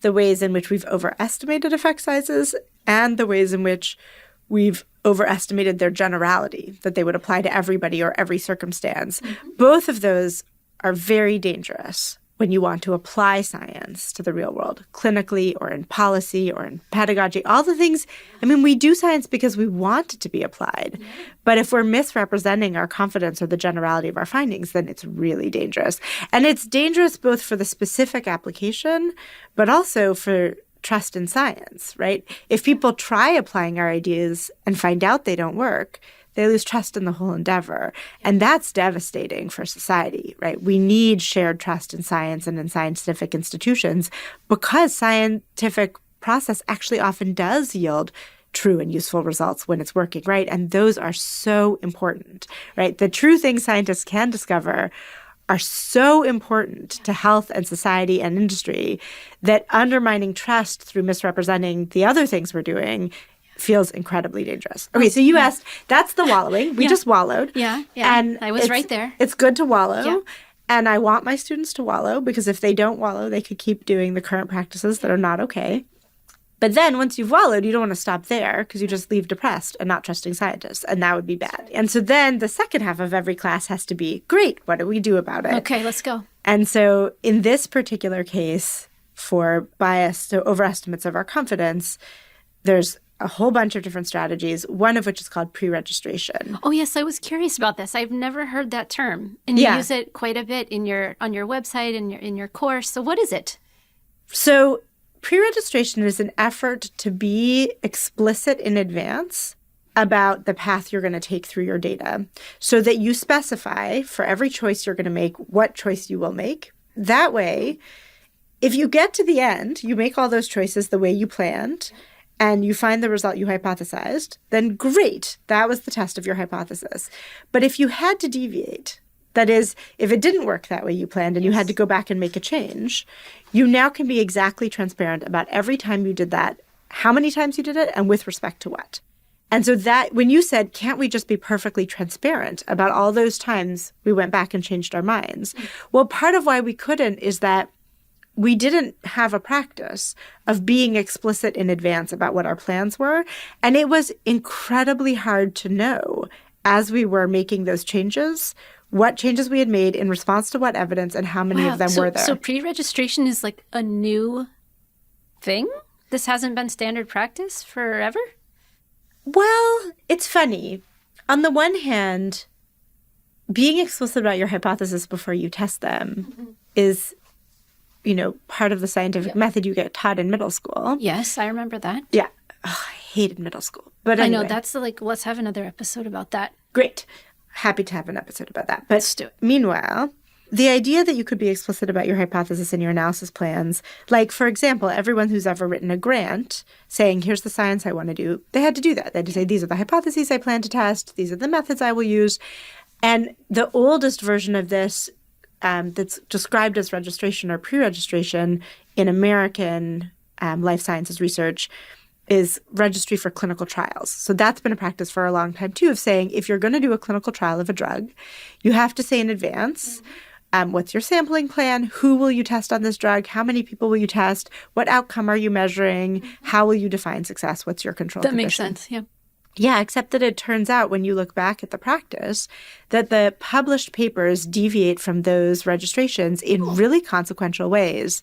S2: the ways in which we've overestimated effect sizes and the ways in which we've overestimated their generality, that they would apply to everybody or every circumstance. Both of those are very dangerous when you want to apply science to the real world, clinically or in policy or in pedagogy, all the things. I mean, we do science because we want it to be applied. But if we're misrepresenting our confidence or the generality of our findings, then it's really dangerous. And it's dangerous both for the specific application, but also for trust in science, right? If people try applying our ideas and find out they don't work, they lose trust in the whole endeavor. And that's devastating for society, right? We need shared trust in science and in scientific institutions because scientific process actually often does yield true and useful results when it's working, right? And those are so important, right? The true things scientists can discover are so important to health and society and industry that undermining trust through misrepresenting the other things we're doing feels incredibly dangerous. Okay, so you asked, that's the wallowing. We just wallowed.
S1: Yeah.
S2: And
S1: I was right there.
S2: It's good to wallow.
S1: Yeah.
S2: And I want my students to wallow because if they don't wallow, they could keep doing the current practices that are not okay. But then once you've wallowed, you don't want to stop there because you just leave depressed and not trusting scientists, and that would be bad. And so then the second half of every class has to be, great, what do we do about it?
S1: Okay, let's go.
S2: And so in this particular case, for bias, so overestimates of our confidence, there's a whole bunch of different strategies, one of which is called pre-registration.
S1: Oh, yes, I was curious about this. I've never heard that term. And you use it quite a bit on your website and in your course. So what is it?
S2: So pre-registration is an effort to be explicit in advance about the path you're going to take through your data so that you specify for every choice you're going to make what choice you will make. That way, if you get to the end, you make all those choices the way you planned, and you find the result you hypothesized, then great, that was the test of your hypothesis. But if you had to deviate, that is, if it didn't work that way you planned and you had to go back and make a change, you now can be exactly transparent about every time you did that, how many times you did it, and with respect to what. And so that, when you said, can't we just be perfectly transparent about all those times we went back and changed our minds? Well, part of why we couldn't is that we didn't have a practice of being explicit in advance about what our plans were. And it was incredibly hard to know as we were making those changes, what changes we had made in response to what evidence and how many of them were there.
S1: So pre-registration is like a new thing? This hasn't been standard practice forever?
S2: Well, it's funny. On the one hand, being explicit about your hypothesis before you test them is, part of the scientific method you get taught in middle school.
S1: Yes, I remember that.
S2: Yeah. Oh, I hated middle school. But anyway.
S1: I know, that's let's have another episode about that.
S2: Great. Happy to have an episode about that. But
S1: let's do it.
S2: Meanwhile, the idea that you could be explicit about your hypothesis in your analysis plans, like, for example, everyone who's ever written a grant saying, here's the science I want to do, they had to do that. They had to say, these are the hypotheses I plan to test. These are the methods I will use. And the oldest version of this that's described as registration or pre-registration in American life sciences research is registry for clinical trials. So that's been a practice for a long time, too, of saying if you're going to do a clinical trial of a drug, you have to say in advance, what's your sampling plan? Who will you test on this drug? How many people will you test? What outcome are you measuring? How will you define success? What's your control condition? That makes sense, yeah. Yeah, except that it turns out when you look back at the practice that the published papers deviate from those registrations in really consequential ways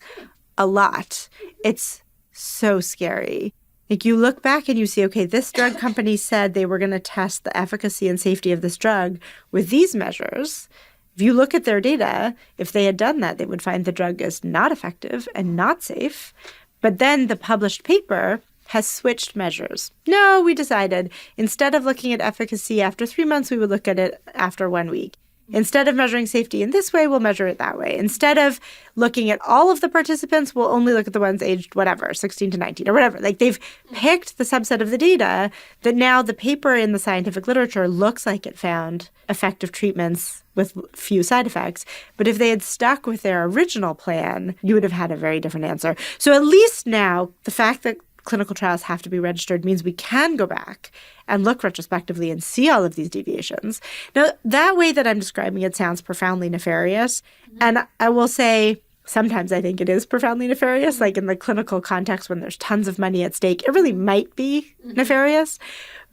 S2: a lot. It's so scary. Like you look back and you see, okay, this drug company said they were going to test the efficacy and safety of this drug with these measures. If you look at their data, if they had done that, they would find the drug is not effective and not safe. But then the published paper has switched measures. No, we decided instead of looking at efficacy after 3 months, we would look at it after 1 week. Instead of measuring safety in this way, we'll measure it that way. Instead of looking at all of the participants, we'll only look at the ones aged whatever, 16 to 19 or whatever. Like they've picked the subset of the data that now the paper in the scientific literature looks like it found effective treatments with few side effects. But if they had stuck with their original plan, you would have had a very different answer. So at least now, the fact that clinical trials have to be registered means we can go back and look retrospectively and see all of these deviations. Now, that way that I'm describing it sounds profoundly nefarious. And I will say sometimes I think it is profoundly nefarious, like in the clinical context when there's tons of money at stake. It really might be nefarious.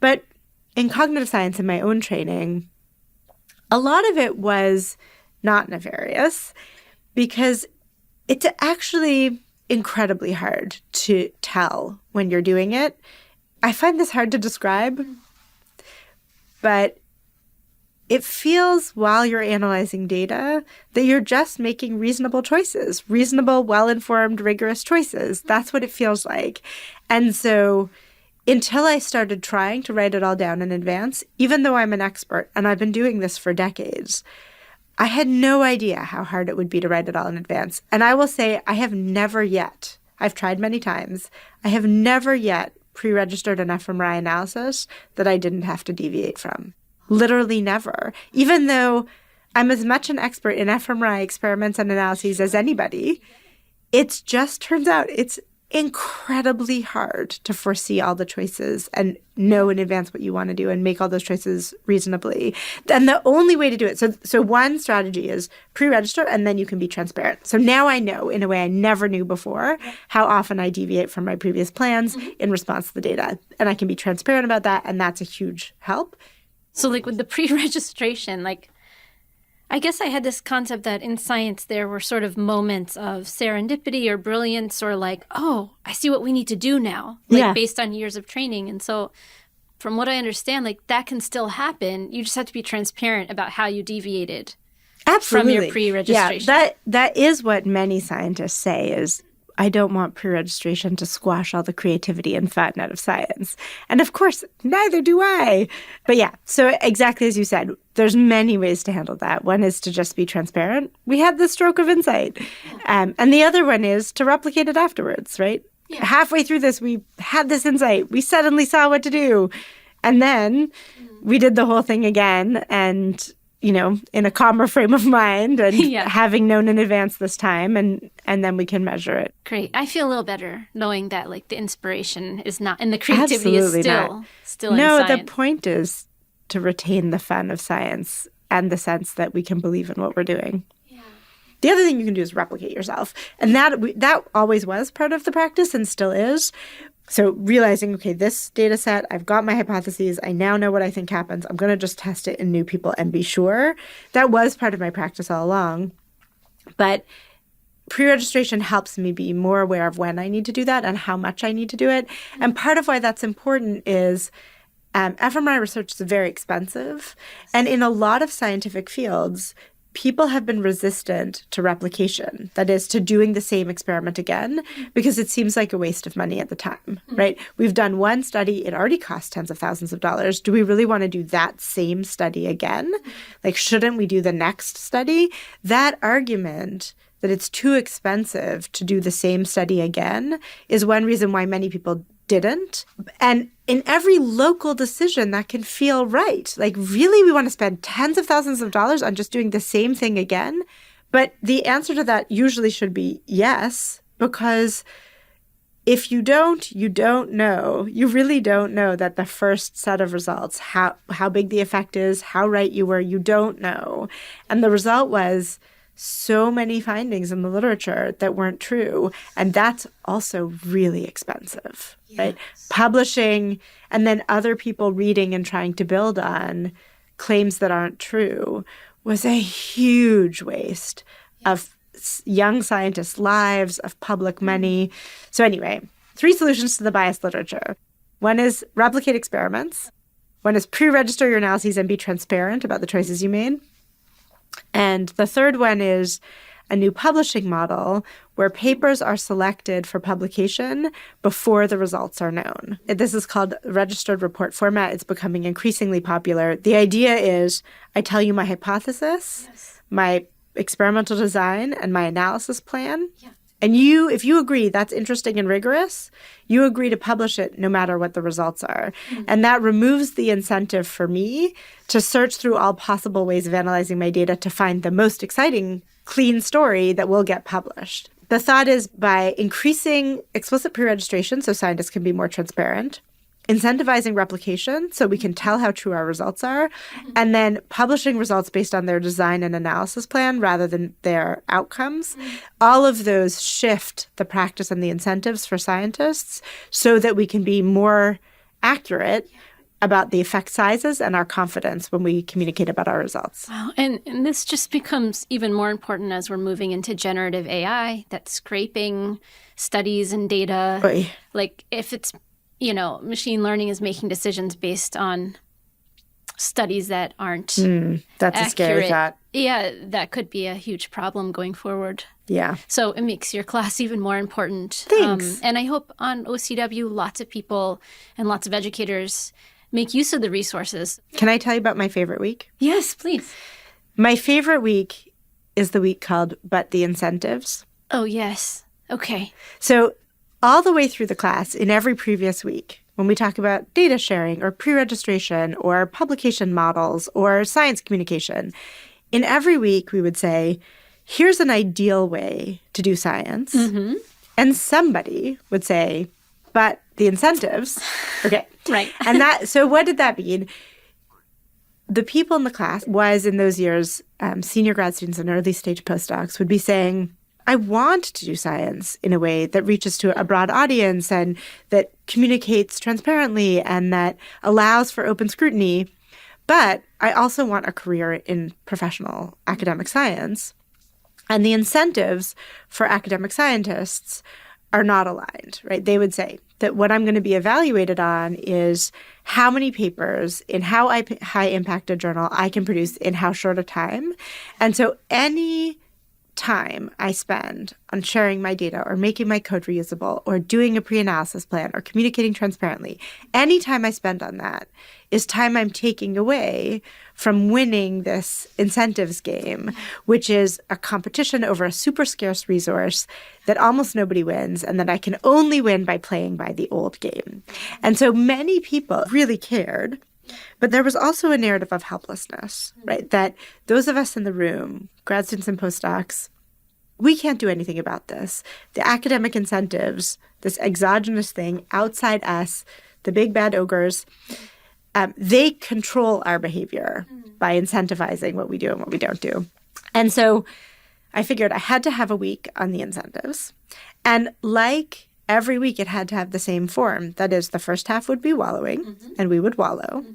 S2: But in cognitive science in my own training, a lot of it was not nefarious because it's actually incredibly hard to tell when you're doing it. I find this hard to describe, but it feels while you're analyzing data that you're just making reasonable choices, reasonable, well-informed, rigorous choices. That's what it feels like. And so until I started trying to write it all down in advance, even though I'm an expert and I've been doing this for decades, I had no idea how hard it would be to write it all in advance. And I will say I have never yet, I've tried many times, I have never yet pre-registered an fMRI analysis that I didn't have to deviate from. Literally never. Even though I'm as much an expert in fMRI experiments and analyses as anybody, it just turns out it's incredibly hard to foresee all the choices and know in advance what you want to do and make all those choices reasonably. And the only way to do it, so one strategy is pre-register and then you can be transparent. So now I know in a way I never knew before how often I deviate from my previous plans in response to the data. And I can be transparent about that, and that's a huge help.
S1: So like with the pre-registration, like I guess I had this concept that in science there were sort of moments of serendipity or brilliance or like, oh, I see what we need to do now, like based on years of training. And so from what I understand, like that can still happen. You just have to be transparent about how you deviated from your pre-registration.
S2: Yeah, that is what many scientists say is, I don't want pre-registration to squash all the creativity and fun out of science. And of course, neither do I. But yeah, so exactly as you said, there's many ways to handle that. One is to just be transparent. We had this stroke of insight. And the other one is to replicate it afterwards, right? Yeah. Halfway through this, we had this insight. We suddenly saw what to do. And then we did the whole thing again and in a calmer frame of mind and having known in advance this time, and then we can measure it.
S1: Great. I feel a little better knowing that like the inspiration is not, and the creativity is still in science.
S2: No, the point is to retain the fun of science and the sense that we can believe in what we're doing. Yeah. The other thing you can do is replicate yourself. And that always was part of the practice and still is. So realizing, okay, this data set, I've got my hypotheses. I now know what I think happens. I'm going to just test it in new people and be sure. That was part of my practice all along. But pre-registration helps me be more aware of when I need to do that and how much I need to do it. And part of why that's important is fMRI research is very expensive. And in a lot of scientific fields, people have been resistant to replication, that is, to doing the same experiment again, because it seems like a waste of money at the time, right? We've done one study. It already costs tens of thousands of dollars. Do we really want to do that same study again? Like, shouldn't we do the next study? That argument that it's too expensive to do the same study again is one reason why many people didn't. And in every local decision, that can feel right. Like, really, we want to spend tens of thousands of dollars on just doing the same thing again? But the answer to that usually should be yes, because if you don't, you don't know. You really don't know that the first set of results, how big the effect is, how right you were, you don't know. And the result was so many findings in the literature that weren't true. And that's also really expensive, right? Publishing and then other people reading and trying to build on claims that aren't true was a huge waste of young scientists' lives, of public money. So anyway, 3 solutions to the biased literature. One is replicate experiments. One is pre-register your analyses and be transparent about the choices you made. And the third one is a new publishing model where papers are selected for publication before the results are known. This is called registered report format. It's becoming increasingly popular. The idea is I tell you my hypothesis, my experimental design, and my analysis plan. And if you agree that's interesting and rigorous, you agree to publish it no matter what the results are. And that removes the incentive for me to search through all possible ways of analyzing my data to find the most exciting, clean story that will get published. The thought is by increasing explicit pre-registration so scientists can be more transparent, incentivizing replication so we can tell how true our results are, and then publishing results based on their design and analysis plan rather than their outcomes. All of those shift the practice and the incentives for scientists so that we can be more accurate about the effect sizes and our confidence when we communicate about our results.
S1: Wow. And this just becomes even more important as we're moving into generative AI, that's scraping studies and data.
S2: Oy.
S1: Like if it's machine learning is making decisions based on studies that aren't
S2: that's
S1: accurate.
S2: A scary thought.
S1: Yeah, that could be a huge problem going forward.
S2: Yeah.
S1: So it makes your class even more important.
S2: Thanks.
S1: And I hope on OCW, lots of people and lots of educators make use of the resources.
S2: Can I tell you about my favorite week?
S1: Yes, please.
S2: My favorite week is the week called But the Incentives.
S1: Oh, yes. Okay.
S2: So all the way through the class, in every previous week, when we talk about data sharing or pre-registration or publication models or science communication, in every week we would say, here's an ideal way to do science. And somebody would say, but the incentives. Okay.
S1: Right.
S2: And so what did that mean? The people in the class was in those years, senior grad students and early stage postdocs would be saying, I want to do science in a way that reaches to a broad audience and that communicates transparently and that allows for open scrutiny. But I also want a career in professional academic science. And the incentives for academic scientists are not aligned, right? They would say that what I'm going to be evaluated on is how many papers in how high impact a journal I can produce in how short a time. And so any time I spend on sharing my data or making my code reusable or doing a pre-analysis plan or communicating transparently, any time I spend on that is time I'm taking away from winning this incentives game, which is a competition over a super scarce resource that almost nobody wins and that I can only win by playing by the old game. And so many people really cared. But there was also a narrative of helplessness, right? That those of us in the room, grad students and postdocs, we can't do anything about this. The academic incentives, this exogenous thing outside us, the big bad ogres, they control our behavior by incentivizing what we do and what we don't do. And so I figured I had to have a week on the incentives. And like every week, it had to have the same form. That is, the first half would be wallowing, and we would wallow.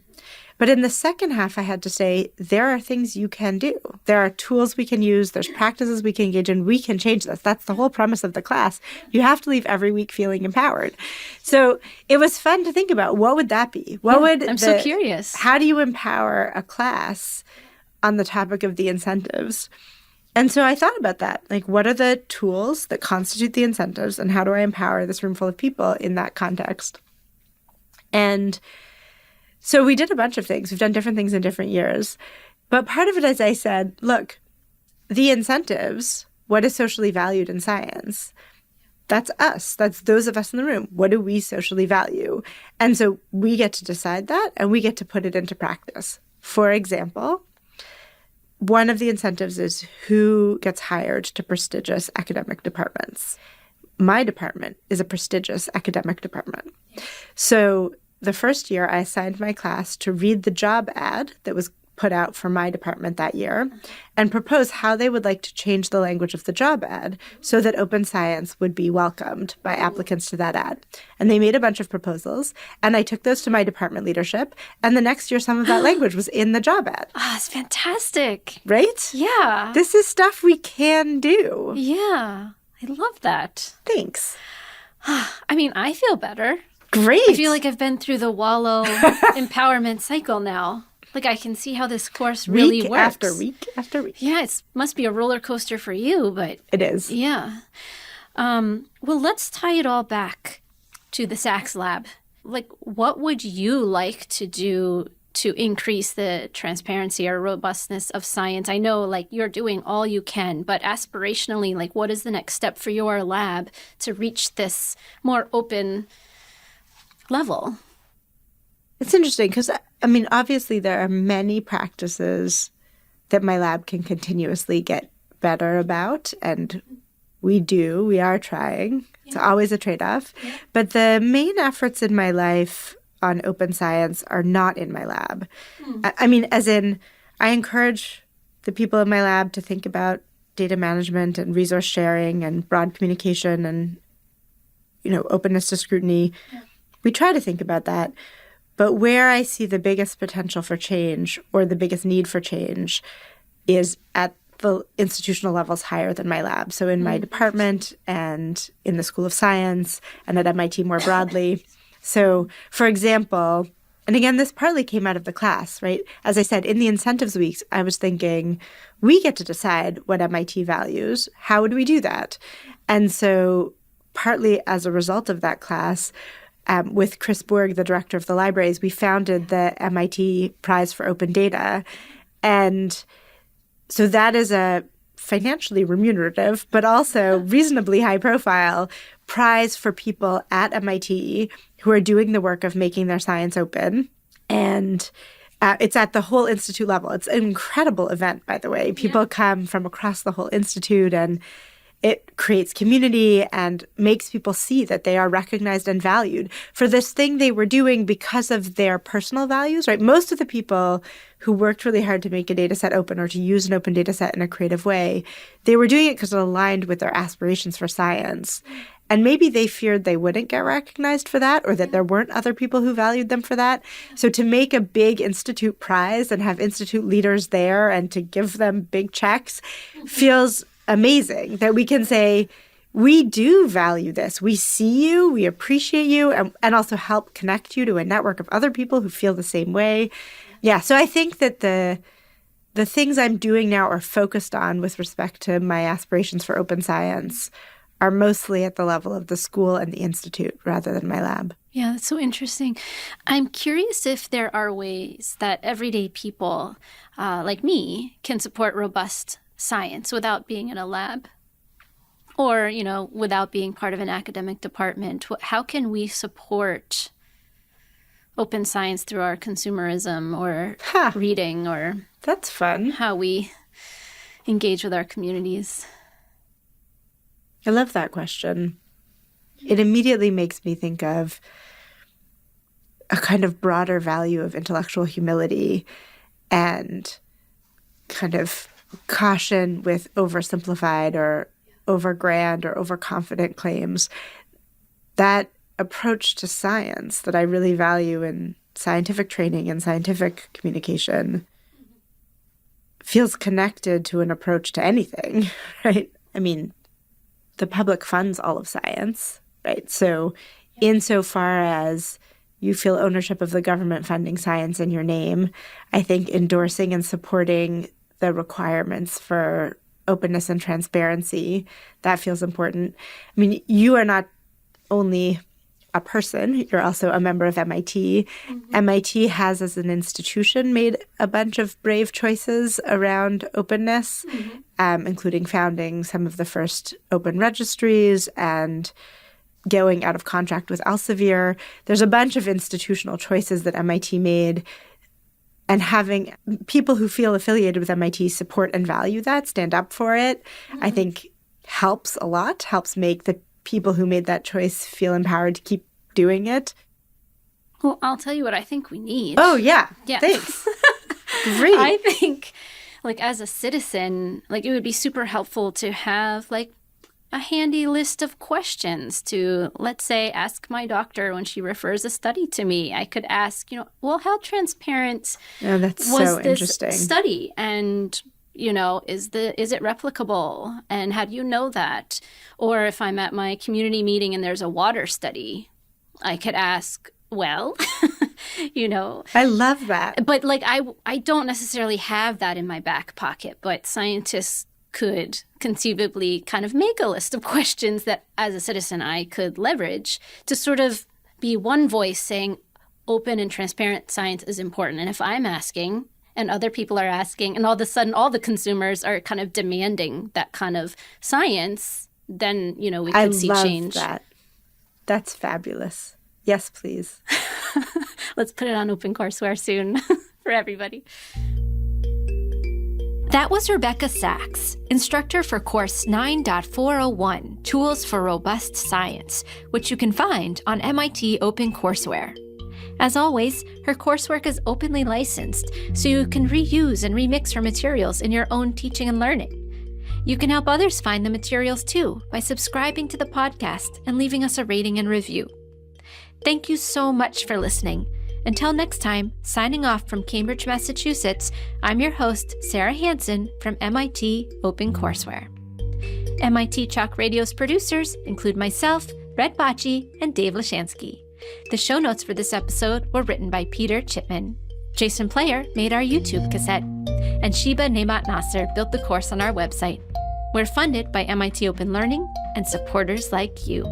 S2: But in the second half, I had to say, there are things you can do. There are tools we can use. There's practices we can engage in. We can change this. That's the whole premise of the class. You have to leave every week feeling empowered. So it was fun to think about, what would that be?
S1: I'm so curious.
S2: How do you empower a class on the topic of the incentives? And so I thought about that. Like, what are the tools that constitute the incentives, and how do I empower this room full of people in that context? And so we did a bunch of things. We've done different things in different years. But part of it, as I said, look, the incentives, what is socially valued in science? That's us. That's those of us in the room. What do we socially value? And so we get to decide that, and we get to put it into practice. For example, one of the incentives is who gets hired to prestigious academic departments. My department is a prestigious academic department. So the first year, I assigned my class to read the job ad that was put out for my department that year and propose how they would like to change the language of the job ad so that open science would be welcomed by applicants to that ad. And they made a bunch of proposals, and I took those to my department leadership, and the next year some of that language was in the job ad.
S1: It's fantastic.
S2: Right?
S1: Yeah.
S2: This is stuff we can do.
S1: Yeah. I love that.
S2: Thanks.
S1: I mean, I feel better.
S2: Great.
S1: I feel like I've been through the wallow empowerment cycle now. Like, I can see how this course really
S2: week
S1: works.
S2: After week after week.
S1: Yeah, it must be a roller coaster for you, but...
S2: It is.
S1: Yeah. Well, let's tie it all back to the SaxeLab. Like, what would you like to do to increase the transparency or robustness of science? I know, like, you're doing all you can, but aspirationally, like, what is the next step for your lab to reach this more open level?
S2: It's interesting because, I mean, obviously there are many practices that my lab can continuously get better about, and we are trying. Yeah. It's always a trade-off. Yeah. But the main efforts in my life on open science are not in my lab. I mean, as in, I encourage the people in my lab to think about data management and resource sharing and broad communication and, openness to scrutiny. Yeah. We try to think about that. But where I see the biggest potential for change or the biggest need for change is at the institutional levels higher than my lab. So in my department and in the School of Science and at MIT more broadly. So, for example, and again, this partly came out of the class, right? As I said, in the incentives weeks, I was thinking, we get to decide what MIT values. How would we do that? And so partly as a result of that class, with Chris Borg, the director of the libraries, we founded the MIT Prize for Open Data. And so that is a financially remunerative, but also reasonably high profile prize for people at MIT who are doing the work of making their science open. And it's at the whole institute level. It's an incredible event, by the way. People come from across the whole institute, and it creates community and makes people see that they are recognized and valued for this thing they were doing because of their personal values, right? Most of the people who worked really hard to make a data set open or to use an open data set in a creative way, they were doing it because it aligned with their aspirations for science. And maybe they feared they wouldn't get recognized for that or that there weren't other people who valued them for that. So to make a big institute prize and have institute leaders there and to give them big checks feels amazing, that we can say, we do value this. We see you, we appreciate you, and also help connect you to a network of other people who feel the same way. Yeah, so I think that the things I'm doing now are focused on with respect to my aspirations for open science are mostly at the level of the school and the institute rather than my lab.
S1: Yeah, that's so interesting. I'm curious if there are ways that everyday people like me can support robust science without being in a lab or, without being part of an academic department. How can we support open science through our consumerism or reading or
S2: that's fun.
S1: How we engage with our communities?
S2: I love that question. It immediately makes me think of a kind of broader value of intellectual humility and kind of caution with oversimplified or overgrand or overconfident claims. That approach to science that I really value in scientific training and scientific communication feels connected to an approach to anything, right? I mean, the public funds all of science, right? So insofar as you feel ownership of the government funding science in your name, I think endorsing and supporting the requirements for openness and transparency, that feels important. I mean, you are not only a person, you're also a member of MIT. Mm-hmm. MIT has, as an institution, made a bunch of brave choices around openness, including founding some of the first open registries and going out of contract with Elsevier. There's a bunch of institutional choices that MIT made And having people who feel affiliated with MIT support and value that, stand up for it, I think helps a lot, helps make the people who made that choice feel empowered to keep doing it.
S1: Well, I'll tell you what I think we need.
S2: Oh, yeah. Thanks. Great.
S1: I think, like, as a citizen, like, it would be super helpful to have, like, a handy list of questions to, let's say, ask my doctor when she refers a study to me. I could ask, well, how transparent was this study? And, is it replicable? And how do you know that? Or if I'm at my community meeting and there's a water study, I could ask, well,
S2: I love that.
S1: But, like, I don't necessarily have that in my back pocket, but scientists could conceivably kind of make a list of questions that, as a citizen, I could leverage to sort of be one voice saying open and transparent science is important. And if I'm asking and other people are asking and all of a sudden all the consumers are kind of demanding that kind of science, then, we could see change.
S2: I love that. That's fabulous. Yes, please.
S1: Let's put it on OpenCourseWare soon for everybody. That was Rebecca Saxe, instructor for Course 9.401, Tools for Robust Science, which you can find on MIT OpenCourseWare. As always, her coursework is openly licensed, so you can reuse and remix her materials in your own teaching and learning. You can help others find the materials too by subscribing to the podcast and leaving us a rating and review. Thank you so much for listening. Until next time, signing off from Cambridge, Massachusetts, I'm your host, Sarah Hansen from MIT OpenCourseWare. MIT Chalk Radio's producers include myself, Red Bocci, and Dave Lashansky. The show notes for this episode were written by Peter Chipman. Jason Player made our YouTube cassette, and Sheba Nemat Nasser built the course on our website. We're funded by MIT Open Learning and supporters like you.